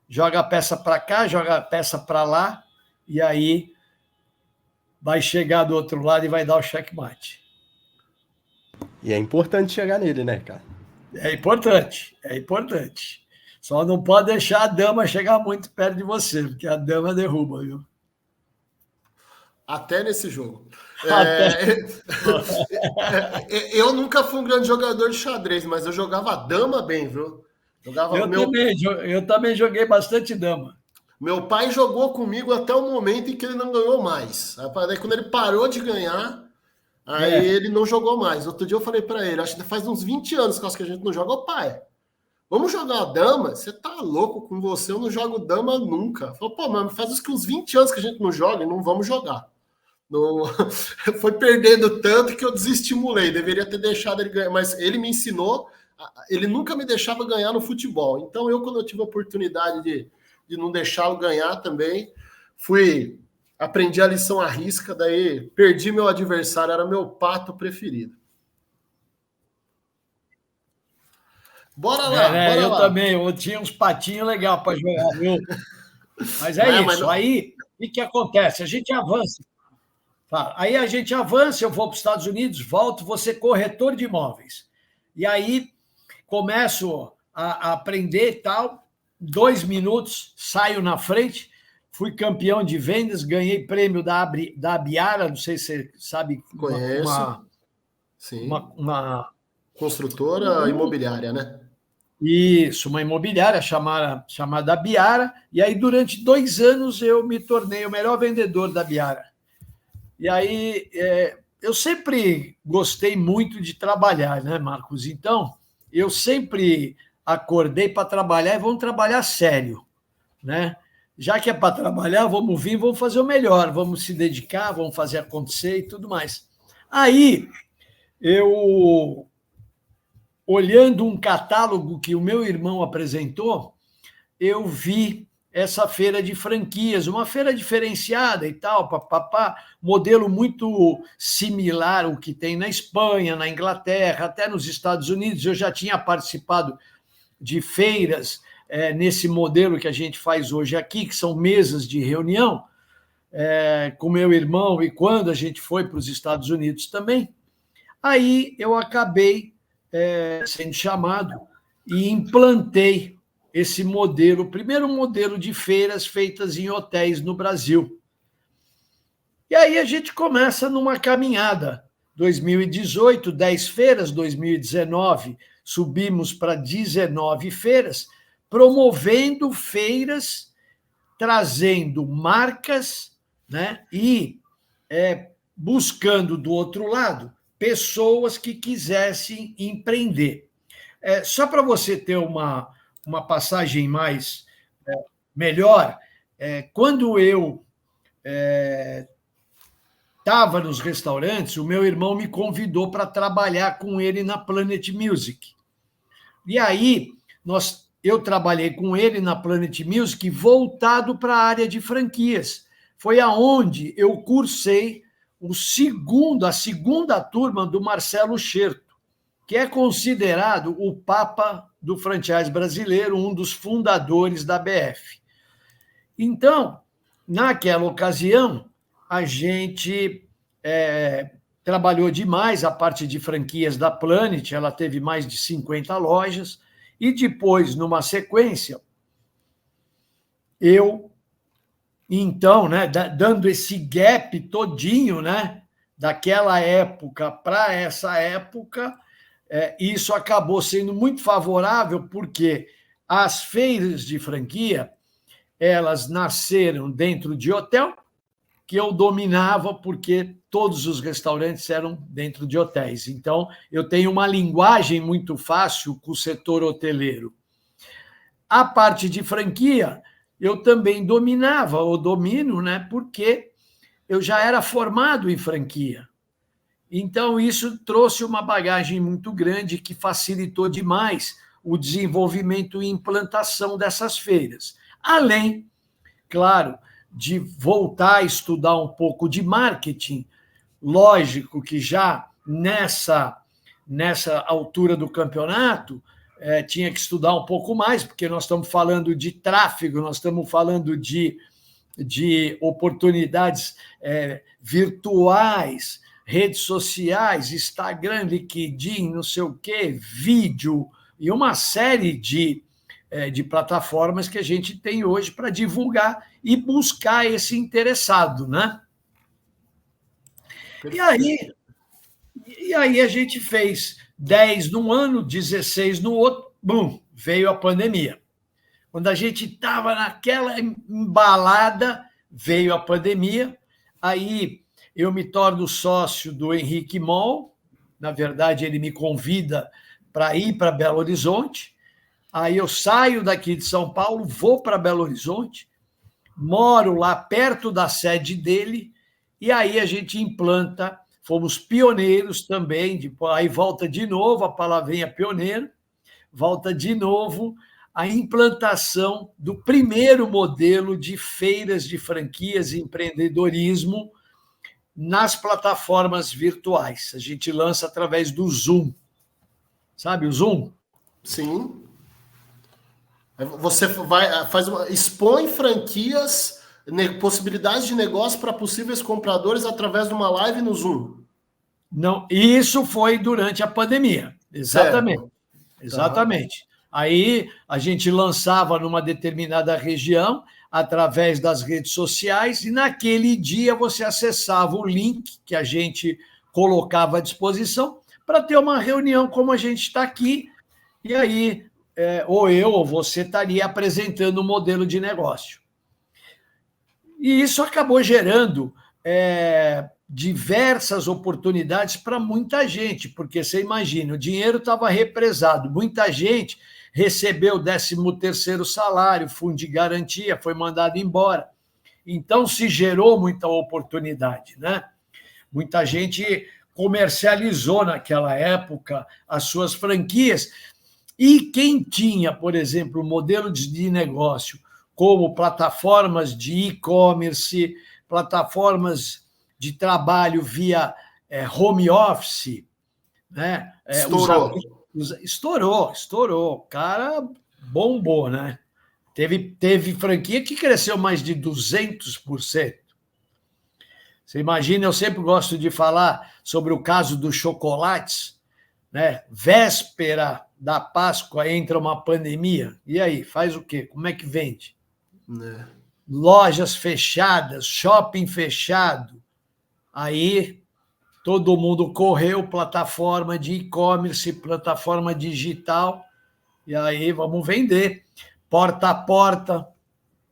Joga a peça para cá, joga a peça para lá, e aí vai chegar do outro lado e vai dar o checkmate. E é importante chegar nele, né, cara? É importante, é importante. Só não pode deixar a dama chegar muito perto de você, porque a dama derruba, viu? Até nesse jogo. Até... Eu nunca fui um grande jogador de xadrez, mas eu jogava dama bem, viu? Eu também joguei bastante dama. Meu pai jogou comigo até o momento em que ele não ganhou mais. Aí, quando ele parou de ganhar, aí ele não jogou mais. Outro dia eu falei para ele, acho que faz uns 20 anos que a gente não joga. Ô pai, vamos jogar dama? Você tá louco com você? Eu não jogo dama nunca. Falei, pô, mas faz uns 20 anos que a gente não joga e não vamos jogar. Não... Foi perdendo tanto que eu desestimulei. Deveria ter deixado ele ganhar, mas ele me ensinou. Ele nunca me deixava ganhar no futebol. Então, quando eu tive a oportunidade de não deixá-lo ganhar também, aprendi a lição à risca, daí perdi meu adversário, era meu pato preferido. Bora lá, bora eu lá. Também, eu tinha uns patinhos legais para jogar, viu? Mas é isso, mas não... Aí, o que acontece? A gente avança. Aí a gente avança, eu vou para os Estados Unidos, volto, vou ser corretor de imóveis. E aí começo a aprender e tal, 2 minutos, saio na frente, fui campeão de vendas, ganhei prêmio da Abiara, não sei se você sabe. Conheço. Sim. Uma construtora imobiliária, né? Isso, uma imobiliária chamada Abiara, e aí durante 2 anos eu me tornei o melhor vendedor da Abiara. E aí eu sempre gostei muito de trabalhar, né, Marcos? Então, eu sempre acordei para trabalhar e vamos trabalhar sério, né? Já que é para trabalhar, vamos vir, vamos fazer o melhor, vamos se dedicar, vamos fazer acontecer e tudo mais. Aí, eu, olhando um catálogo que o meu irmão apresentou, eu vi essa feira de franquias, uma feira diferenciada e tal, modelo muito similar ao que tem na Espanha, na Inglaterra, até nos Estados Unidos. Eu já tinha participado de feiras nesse modelo que a gente faz hoje aqui, que são mesas de reunião, com meu irmão, e quando a gente foi para os Estados Unidos também. Aí eu acabei sendo chamado e implantei esse modelo, o primeiro modelo de feiras feitas em hotéis no Brasil. E aí a gente começa numa caminhada. 2018, 10 feiras, 2019, subimos para 19 feiras, promovendo feiras, trazendo marcas, né, e buscando do outro lado pessoas que quisessem empreender. Só para você ter uma passagem mais melhor, quando eu estava nos restaurantes, o meu irmão me convidou para trabalhar com ele na Planet Music. E aí, eu trabalhei com ele na Planet Music voltado para a área de franquias. Foi aonde eu cursei a segunda turma do Marcelo Scherto, que é considerado o papa do franchise brasileiro, um dos fundadores da BF. Então, naquela ocasião, a gente trabalhou demais a parte de franquias da Planet, ela teve mais de 50 lojas, e depois, numa sequência, então, né, dando esse gap todinho, né, daquela época para essa época, isso acabou sendo muito favorável, porque as feiras de franquia, elas nasceram dentro de hotel, que eu dominava, porque todos os restaurantes eram dentro de hotéis. Então, eu tenho uma linguagem muito fácil com o setor hoteleiro. A parte de franquia, eu também dominava, ou domino, né, porque eu já era formado em franquia. Então, isso trouxe uma bagagem muito grande que facilitou demais o desenvolvimento e implantação dessas feiras. Além, claro, de voltar a estudar um pouco de marketing, lógico que já nessa altura do campeonato tinha que estudar um pouco mais, porque nós estamos falando de tráfego, nós estamos falando de oportunidades virtuais, redes sociais, Instagram, LinkedIn, não sei o quê, vídeo, e uma série de plataformas que a gente tem hoje para divulgar e buscar esse interessado, né? E aí a gente fez 10 num ano, 16 no outro, bum, veio a pandemia. Quando a gente estava naquela embalada, veio a pandemia, aí eu me torno sócio do Henrique Moll, na verdade ele me convida para ir para Belo Horizonte, aí eu saio daqui de São Paulo, vou para Belo Horizonte, moro lá perto da sede dele, e aí a gente implanta, fomos pioneiros também, aí volta de novo, a palavrinha pioneiro, volta de novo a implantação do primeiro modelo de feiras de franquias e empreendedorismo nas plataformas virtuais. A gente lança através do Zoom. Sabe o Zoom? Sim. Você expõe franquias, possibilidades de negócio para possíveis compradores através de uma live no Zoom. Não, isso foi durante a pandemia. Exatamente. Certo. Exatamente. Tá. Aí a gente lançava numa determinada região através das redes sociais e naquele dia você acessava o link que a gente colocava à disposição para ter uma reunião como a gente está aqui, e aí ou eu ou você estaria apresentando um modelo de negócio. E isso acabou gerando diversas oportunidades para muita gente, porque você imagina, o dinheiro estava represado, muita gente recebeu o 13º salário, fundo de garantia, foi mandado embora. Então, se gerou muita oportunidade, né? Muita gente comercializou naquela época as suas franquias, e quem tinha, por exemplo, modelo de negócio como plataformas de e-commerce, plataformas de trabalho via home office, né? Estourou. O cara bombou, né? Teve franquia que cresceu mais de 200%. Você imagina, eu sempre gosto de falar sobre o caso dos chocolates, né? Véspera da Páscoa entra uma pandemia. E aí, faz o quê? Como é que vende? Lojas fechadas, shopping fechado. Aí todo mundo correu, plataforma de e-commerce, plataforma digital, e aí vamos vender. Porta a porta,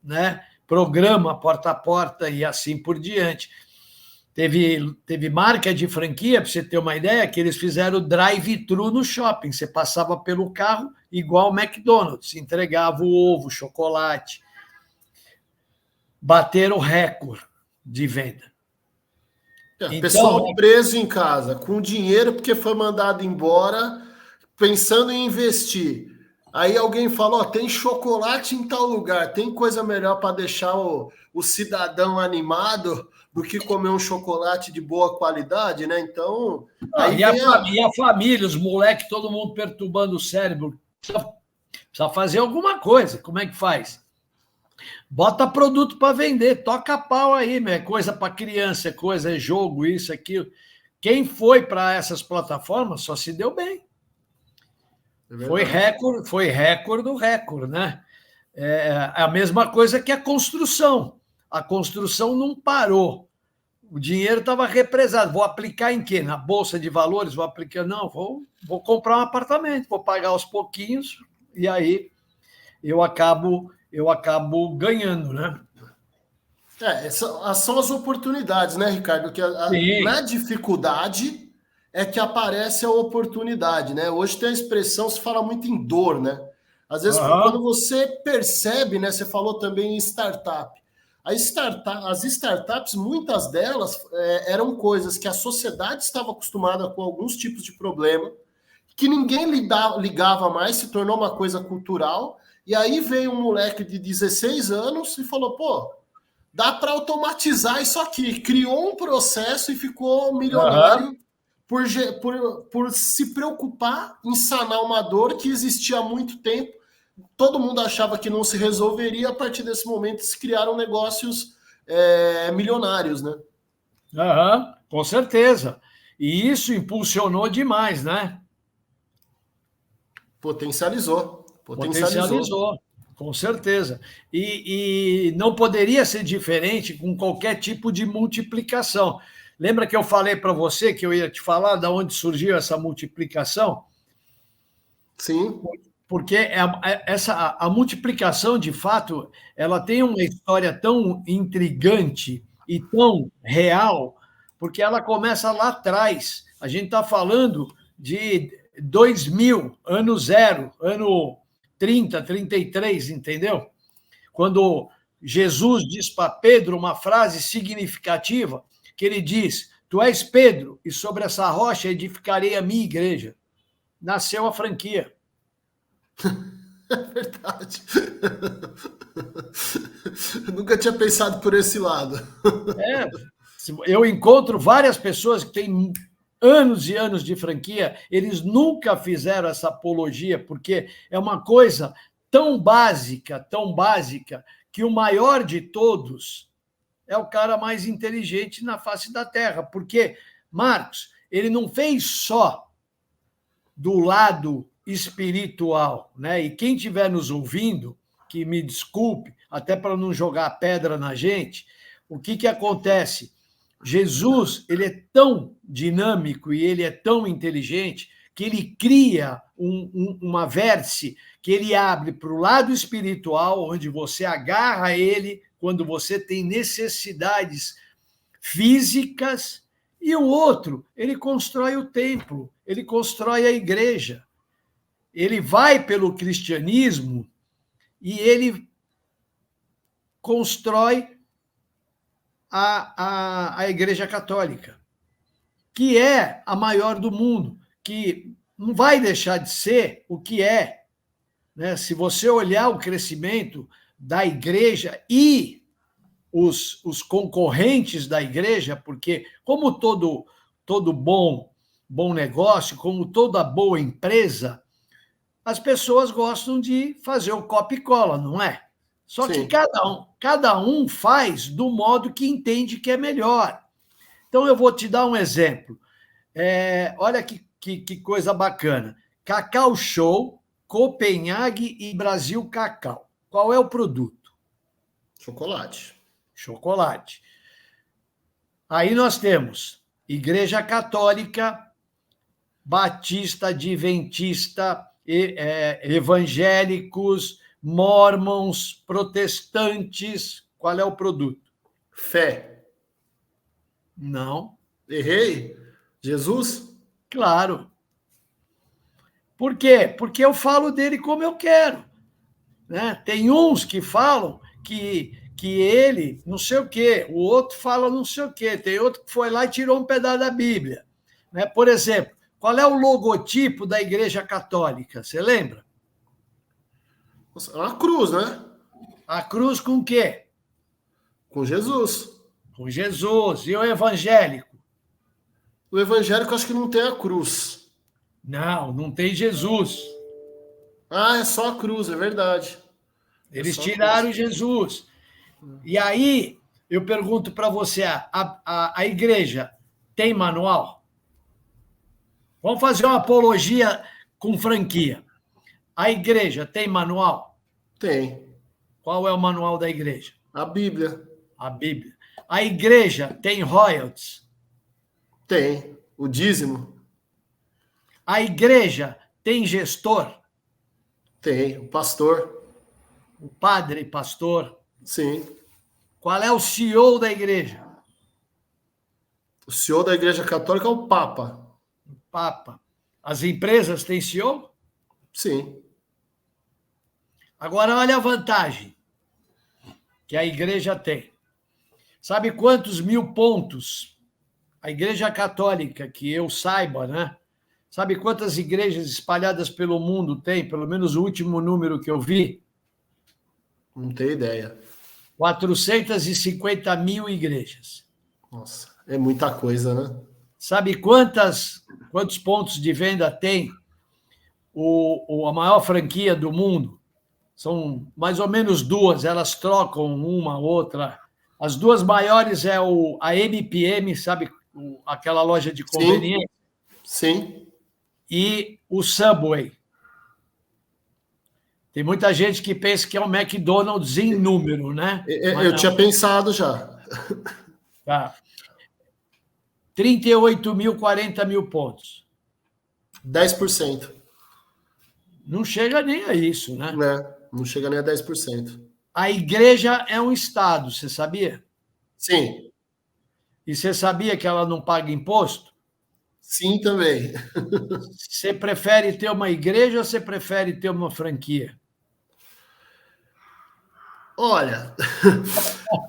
né? Programa porta a porta e assim por diante. Teve marca de franquia, para você ter uma ideia, que eles fizeram drive-thru no shopping. Você passava pelo carro, igual o McDonald's, entregava o ovo, chocolate. Bateram o recorde de venda. Então, pessoal preso em casa, com dinheiro porque foi mandado embora, pensando em investir. Aí alguém falou, tem chocolate em tal lugar, tem coisa melhor para deixar o cidadão animado do que comer um chocolate de boa qualidade, né? Então... e a família, os moleques, todo mundo perturbando o cérebro. Precisa fazer alguma coisa. Como é que faz? Bota produto para vender, toca pau aí, é coisa para criança, é jogo, isso, aquilo. Quem foi para essas plataformas só se deu bem. Foi recorde do recorde, né? É a mesma coisa que a construção. A construção não parou. O dinheiro estava represado. Vou aplicar em quê? Na Bolsa de Valores? Vou aplicar? Não, vou comprar um apartamento, vou pagar aos pouquinhos, e aí eu acabo ganhando, né? São as oportunidades, né, Ricardo? Que na dificuldade é que aparece a oportunidade, né? Hoje tem a expressão, se fala muito em dor, né? Às vezes, quando você percebe, né? Você falou também em startup. As startups, muitas delas eram coisas que a sociedade estava acostumada com alguns tipos de problema, que ninguém ligava mais, se tornou uma coisa cultural. E aí veio um moleque de 16 anos e falou, dá para automatizar isso aqui. Criou um processo e ficou milionário por se preocupar em sanar uma dor que existia há muito tempo. Todo mundo achava que não se resolveria. A partir desse momento se criaram negócios milionários, né? Com certeza. E isso impulsionou demais, né? Potencializou. Com certeza. E não poderia ser diferente com qualquer tipo de multiplicação. Lembra que eu falei para você que eu ia te falar de onde surgiu essa multiplicação? Sim. Porque a multiplicação, de fato, ela tem uma história tão intrigante e tão real, porque ela começa lá atrás. A gente está falando de 2000, ano zero, ano 30, 33, entendeu? Quando Jesus diz para Pedro uma frase significativa, que ele diz: tu és Pedro, e sobre essa rocha edificarei a minha igreja. Nasceu a franquia. É verdade. Eu nunca tinha pensado por esse lado. Eu encontro várias pessoas que têm anos e anos de franquia, eles nunca fizeram essa apologia, porque é uma coisa tão básica, que o maior de todos é o cara mais inteligente na face da Terra. Porque, Marcos, ele não fez só do lado espiritual, né? E quem estiver nos ouvindo, que me desculpe, até para não jogar pedra na gente, o que acontece? Jesus, ele é tão dinâmico e ele é tão inteligente que ele cria uma vértice que ele abre para o lado espiritual, onde você agarra ele quando você tem necessidades físicas, e o outro, ele constrói o templo, ele constrói a igreja. Ele vai pelo cristianismo e ele constrói a Igreja Católica, que é a maior do mundo, que não vai deixar de ser o que é, né? Se você olhar o crescimento da igreja e os concorrentes da igreja, porque como todo bom negócio, como toda boa empresa, as pessoas gostam de fazer o copia e cola, não é? Só que cada um faz do modo que entende que é melhor. Então, eu vou te dar um exemplo. Olha que coisa bacana. Cacau Show, Copenhague e Brasil Cacau. Qual é o produto? Chocolate. Aí nós temos Igreja Católica, Batista, Adventista, evangélicos, mórmons, protestantes. Qual é o produto? Fé. Não. Errei? Jesus? Claro. Por quê? Porque eu falo dele como eu quero. Né? Tem uns que falam que ele não sei o quê, o outro fala não sei o quê, tem outro que foi lá e tirou um pedaço da Bíblia. Né? Por exemplo, qual é o logotipo da Igreja Católica? Você lembra? É uma cruz, né? A cruz com o quê? Com Jesus. Com Jesus. E o evangélico? O evangélico acho que não tem a cruz. Não tem Jesus. Ah, é só a cruz, é verdade. Eles tiraram Jesus. E aí, eu pergunto para você, a igreja tem manual? Vamos fazer uma apologia com franquia. A igreja tem manual? Tem. Qual é o manual da igreja? A Bíblia. A Bíblia. A igreja tem royalties? Tem. O dízimo? A igreja tem gestor? Tem. O pastor? O padre, pastor? Sim. Qual é o CEO da igreja? O CEO da Igreja Católica é o Papa. O Papa. As empresas têm CEO? Sim. Agora, olha a vantagem que a igreja tem. Sabe quantos 1000 pontos a Igreja Católica, que eu saiba, né? Sabe quantas igrejas espalhadas pelo mundo tem? Pelo menos o último número que eu vi? Não tenho ideia. 450 mil igrejas. Nossa, é muita coisa, né? Sabe quantos pontos de venda tem a maior franquia do mundo? São mais ou menos duas, elas trocam uma outra. As duas maiores é a MPM, sabe? Aquela loja de conveniência. Sim. E o Subway. Tem muita gente que pensa que é o McDonald's em número, né? Eu tinha pensado já. Tá. 38 mil, 40 mil pontos. 10%. Não chega nem a isso, né? Não chega nem a 10%. A igreja é um estado, você sabia? Sim. E você sabia que ela não paga imposto? Sim, também. Você prefere ter uma igreja ou você prefere ter uma franquia? Olha,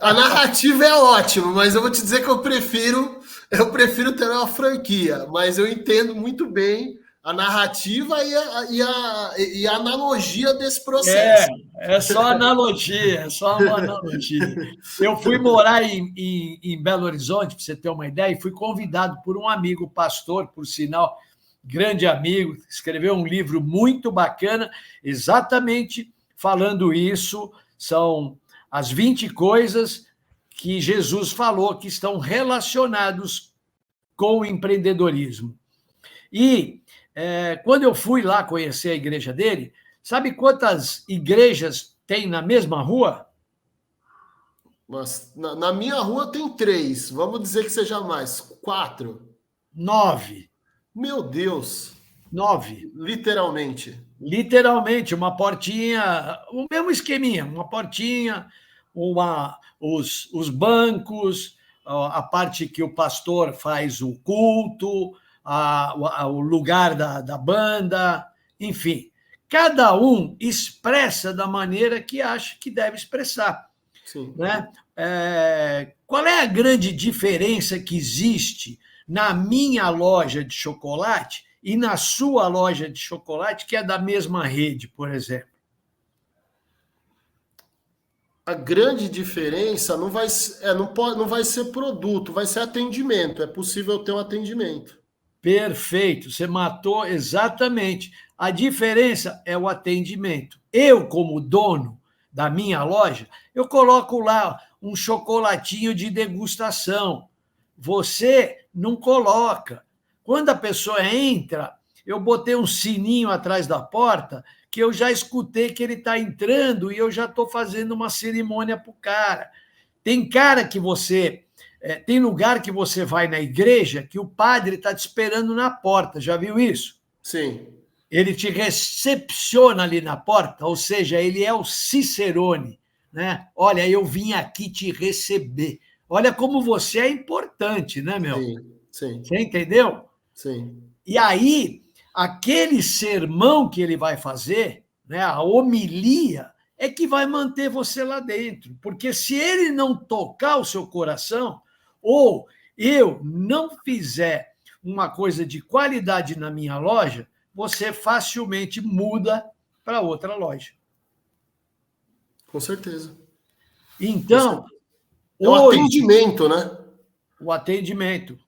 a narrativa é ótima, mas eu vou te dizer que eu prefiro ter uma franquia, mas eu entendo muito bem a narrativa e a analogia desse processo. É só analogia, é só uma analogia. Eu fui morar em Belo Horizonte, para você ter uma ideia, e fui convidado por um amigo pastor, por sinal, grande amigo, escreveu um livro muito bacana, exatamente falando isso. São as 20 coisas que Jesus falou que estão relacionados com o empreendedorismo. E quando eu fui lá conhecer a igreja dele, sabe quantas igrejas tem na mesma rua? Mas na minha rua tem 3. Vamos dizer que seja mais. 4. 9. Meu Deus. 9. Literalmente. Literalmente, uma portinha, o mesmo esqueminha, uma portinha, os bancos, a parte que o pastor faz o culto, o lugar da banda, enfim. Cada um expressa da maneira que acha que deve expressar. Sim. Né? Qual é a grande diferença que existe na minha loja de chocolate e na sua loja de chocolate, que é da mesma rede, por exemplo? A grande diferença não vai ser produto, vai ser atendimento. É possível ter um atendimento. Perfeito, você matou exatamente. A diferença é o atendimento. Eu, como dono da minha loja, eu coloco lá um chocolatinho de degustação. Você não coloca. Quando a pessoa entra, eu botei um sininho atrás da porta que eu já escutei que ele está entrando e eu já estou fazendo uma cerimônia para o cara. Tem cara que tem lugar que você vai na igreja que o padre está te esperando na porta. Já viu isso? Sim. Ele te recepciona ali na porta, ou seja, ele é o cicerone, né? Olha, eu vim aqui te receber. Olha como você é importante, né, meu? Sim. Você entendeu? Sim. E aí, aquele sermão que ele vai fazer, né, a homilia, é que vai manter você lá dentro. Porque se ele não tocar o seu coração, ou eu não fizer uma coisa de qualidade na minha loja, você facilmente muda para outra loja. Com certeza. Então, é o atendimento, né? O atendimento.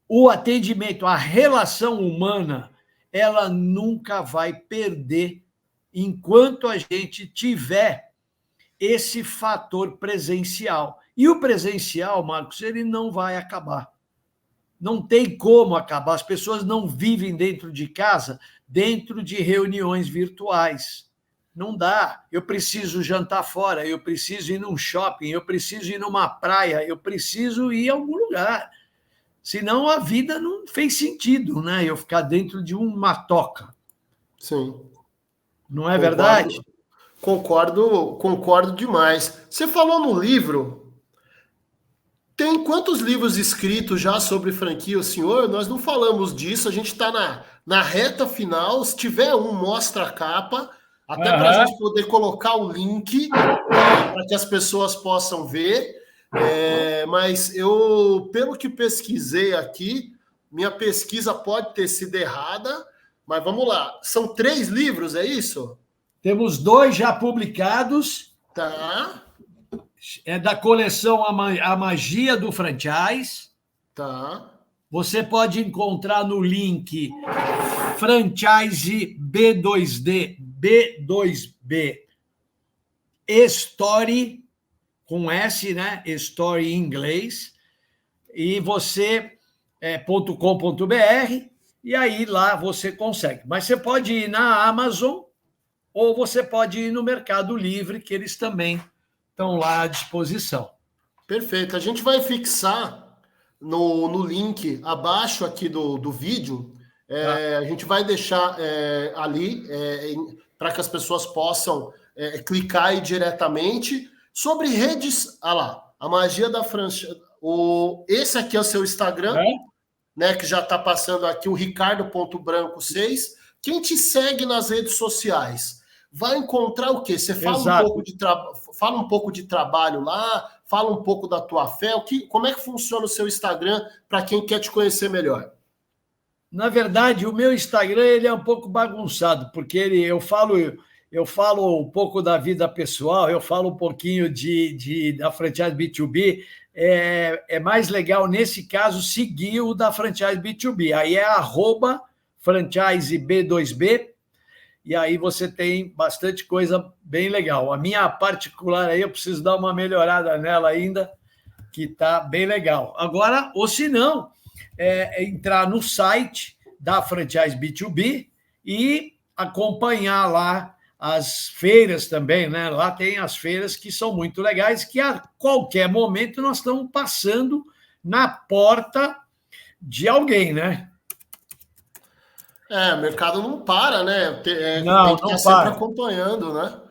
O atendimento, a relação humana, ela nunca vai perder enquanto a gente tiver esse fator presencial. E o presencial, Marcos, ele não vai acabar. Não tem como acabar. As pessoas não vivem dentro de casa, dentro de reuniões virtuais. Não dá. Eu preciso jantar fora, eu preciso ir num shopping, eu preciso ir numa praia, eu preciso ir a algum lugar. Senão a vida não fez sentido, né? Eu ficar dentro de uma toca. Sim. Não é verdade? Concordo demais. Você falou no livro. Tem quantos livros escritos já sobre franquia, o senhor? Nós não falamos disso, a gente está na reta final. Se tiver um, mostra a capa, até para a gente poder colocar o link para que as pessoas possam ver. Mas eu, pelo que pesquisei aqui, minha pesquisa pode ter sido errada, mas vamos lá. São 3 livros, é isso? Temos 2 já publicados Tá, É da coleção A Magia do Franchise. tá. Você pode encontrar no link franchise B2D, B2B, Story, com S, né? Story em inglês. E você .com.br, e aí lá você consegue. Mas você pode ir na Amazon ou você pode ir no Mercado Livre, que eles também estão lá à disposição. Perfeito. A gente vai fixar no link abaixo aqui do vídeo. A gente vai deixar ali para que as pessoas possam clicar aí diretamente sobre redes. Ah lá, a magia da franchise. Esse aqui é o seu Instagram, né? Que já está passando aqui, o Ricardo.branco6. Quem te segue nas redes sociais vai encontrar o quê? Você fala fala um pouco de trabalho lá, fala um pouco da tua fé. Como é que funciona o seu Instagram para quem quer te conhecer melhor? Na verdade, o meu Instagram ele é um pouco bagunçado, porque eu falo um pouco da vida pessoal, eu falo um pouquinho da franchise B2B. É mais legal, nesse caso, seguir o da franchise B2B. Aí é @franchiseb2b, e aí você tem bastante coisa bem legal. A minha particular aí, eu preciso dar uma melhorada nela ainda, que está bem legal. Agora, ou se não, entrar no site da Franchise B2B e acompanhar lá as feiras também, né? Lá tem as feiras que são muito legais, que a qualquer momento nós estamos passando na porta de alguém, né? O mercado não para, né? Tem que estar sempre acompanhando, né?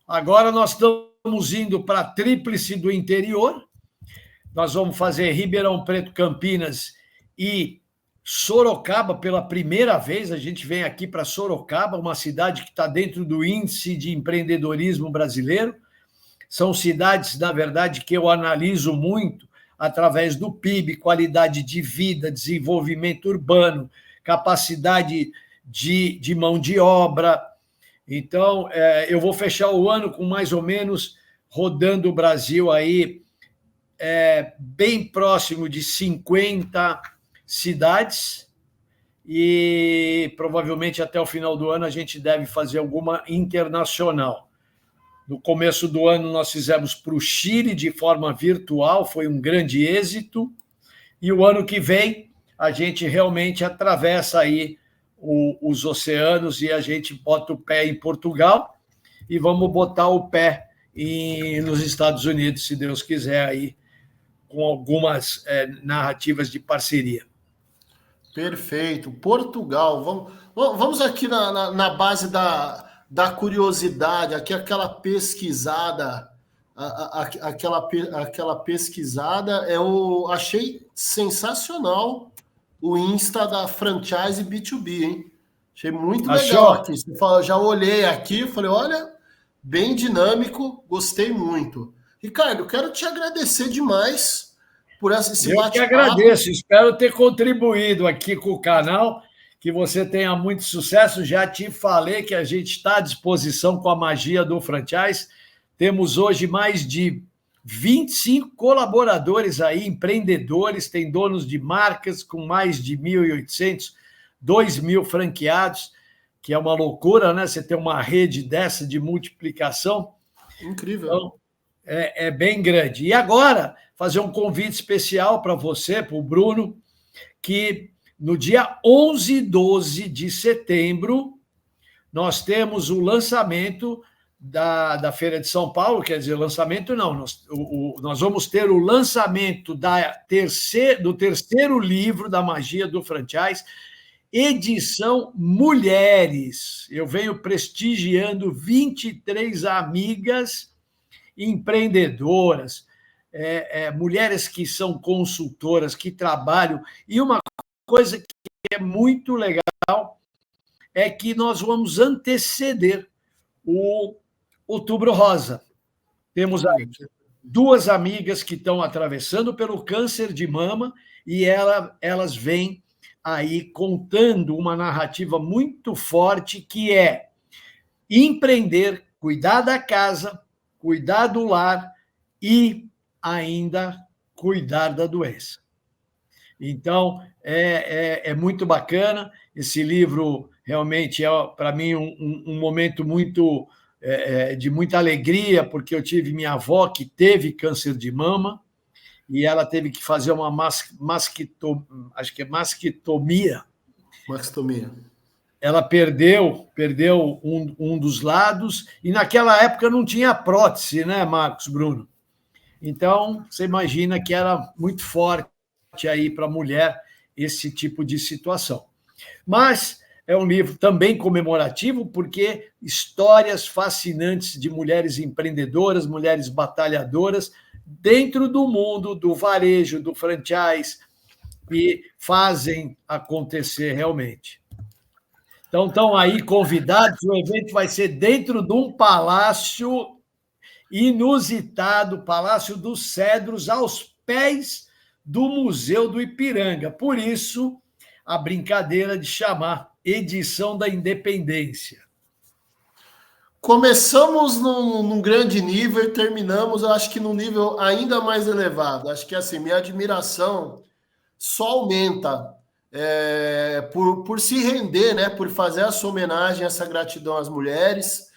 Agora nós estamos indo para a Tríplice do Interior. Nós vamos fazer Ribeirão Preto, Campinas e Sorocaba pela primeira vez. A gente vem aqui para Sorocaba, uma cidade que está dentro do índice de empreendedorismo brasileiro. São cidades, na verdade, que eu analiso muito através do PIB, qualidade de vida, desenvolvimento urbano, capacidade de mão de obra. Então, eu vou fechar o ano com mais ou menos rodando o Brasil aí, bem próximo de 50 cidades, e provavelmente até o final do ano a gente deve fazer alguma internacional. No começo do ano nós fizemos para o Chile de forma virtual, foi um grande êxito, e o ano que vem a gente realmente atravessa aí os oceanos e a gente bota o pé em Portugal e vamos botar o pé nos Estados Unidos, se Deus quiser, aí, com algumas narrativas de parceria. Perfeito. Portugal. Vamos aqui na base da curiosidade, aqui aquela pesquisada. Aquela pesquisada, eu achei sensacional o Insta da Franchise B2B, hein? Achei muito legal aqui. Já olhei aqui, falei, olha, bem dinâmico, gostei muito. Ricardo, quero te agradecer demais por esse bate-papo. Eu que agradeço, espero ter contribuído aqui com o canal, que você tenha muito sucesso. Já te falei que a gente está à disposição com a magia do franchise. Temos hoje mais de 25 colaboradores aí, empreendedores, tem donos de marcas com mais de 1.800, 2.000 franqueados, que é uma loucura, né? Você ter uma rede dessa de multiplicação. Incrível. Então, é bem grande. E agora, fazer um convite especial para você, para o Bruno, que no dia 11 e 12 de setembro, nós temos o lançamento da Feira de São Paulo, quer dizer, lançamento não, nós vamos ter o lançamento do terceiro livro da Magia do Franchise, edição Mulheres. Eu venho prestigiando 23 amigas empreendedoras, mulheres que são consultoras, que trabalham, e uma coisa que é muito legal é que nós vamos anteceder o Outubro Rosa. Temos aí 2 amigas que estão atravessando pelo câncer de mama e elas vêm aí contando uma narrativa muito forte, que é empreender cuidar da casa, cuidar do lar e ainda cuidar da doença. Então, é muito bacana. Esse livro realmente é, para mim, um momento muito de muita alegria, porque eu tive minha avó que teve câncer de mama e ela teve que fazer uma masectomia. Ela perdeu um dos lados, e naquela época não tinha prótese, né, Marcos Bruno? Então, você imagina que era muito forte aí para a mulher esse tipo de situação. Mas é um livro também comemorativo, porque histórias fascinantes de mulheres empreendedoras, mulheres batalhadoras, dentro do mundo do varejo, do franchise, que fazem acontecer realmente. Então, estão aí convidados, o evento vai ser dentro de um palácio inusitado, Palácio dos Cedros, aos pés do Museu do Ipiranga. Por isso, a brincadeira de chamar Edição da Independência. Começamos num grande nível e terminamos, eu acho que num nível ainda mais elevado. Acho que assim, minha admiração só aumenta por se render, né? Por fazer essa homenagem, essa gratidão às mulheres.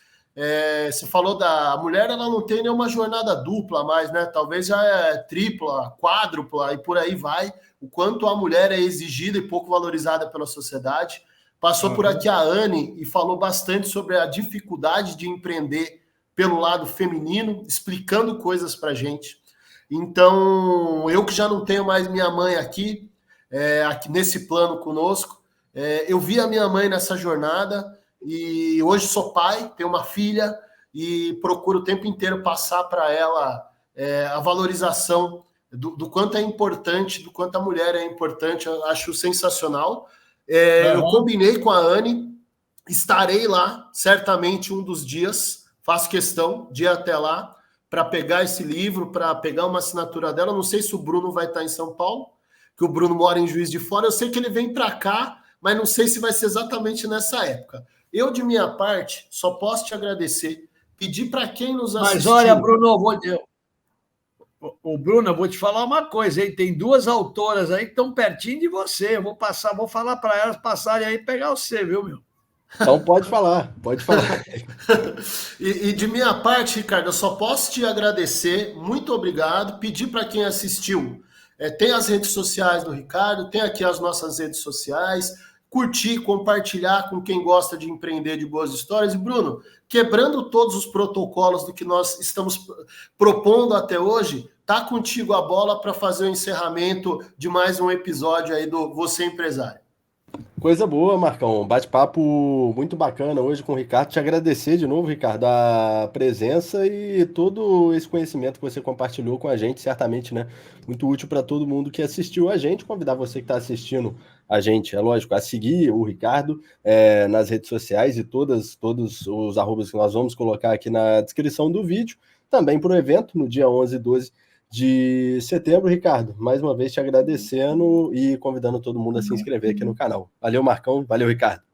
Você falou a mulher, ela não tem nenhuma jornada dupla mais, né? Talvez já é tripla, quádrupla e por aí vai. O quanto a mulher é exigida e pouco valorizada pela sociedade. Passou por aqui a Anne e falou bastante sobre a dificuldade de empreender pelo lado feminino, explicando coisas para gente. Então, eu que já não tenho mais minha mãe aqui nesse plano conosco, eu vi a minha mãe nessa jornada e hoje sou pai, tenho uma filha e procuro o tempo inteiro passar para ela a valorização do quanto é importante, do quanto a mulher é importante. Eu acho sensacional. Eu combinei com a Anne, estarei lá certamente um dos dias, faço questão de ir até lá para pegar esse livro, para pegar uma assinatura dela. Não sei se o Bruno vai estar em São Paulo, que o Bruno mora em Juiz de Fora. Eu sei que ele vem para cá, mas não sei se vai ser exatamente nessa época. Eu, de minha parte, só posso te agradecer, pedir para quem nos assistiu... Mas olha, Bruno, Bruno, eu vou te falar uma coisa, hein? Tem duas autoras aí que estão pertinho de você. Eu vou falar para elas passarem aí e pegar você, viu, meu? Então pode falar. E de minha parte, Ricardo, eu só posso te agradecer, muito obrigado, pedir para quem assistiu, tem as redes sociais do Ricardo, tem aqui as nossas redes sociais, curtir, compartilhar com quem gosta de empreender, de boas histórias. E, Bruno, quebrando todos os protocolos do que nós estamos propondo até hoje, tá contigo a bola para fazer o encerramento de mais um episódio aí do Você Empresário. Coisa boa, Marcão. Um bate-papo muito bacana hoje com o Ricardo. Te agradecer de novo, Ricardo, a presença e todo esse conhecimento que você compartilhou com a gente, certamente, né? Muito útil para todo mundo que assistiu a gente. Convidar você que está assistindo a gente, é lógico, a seguir o Ricardo nas redes sociais e todos os arrobas que nós vamos colocar aqui na descrição do vídeo. Também para o evento, no dia 11 e 12 de setembro, Ricardo. Mais uma vez te agradecendo e convidando todo mundo a se inscrever aqui no canal. Valeu, Marcão. Valeu, Ricardo.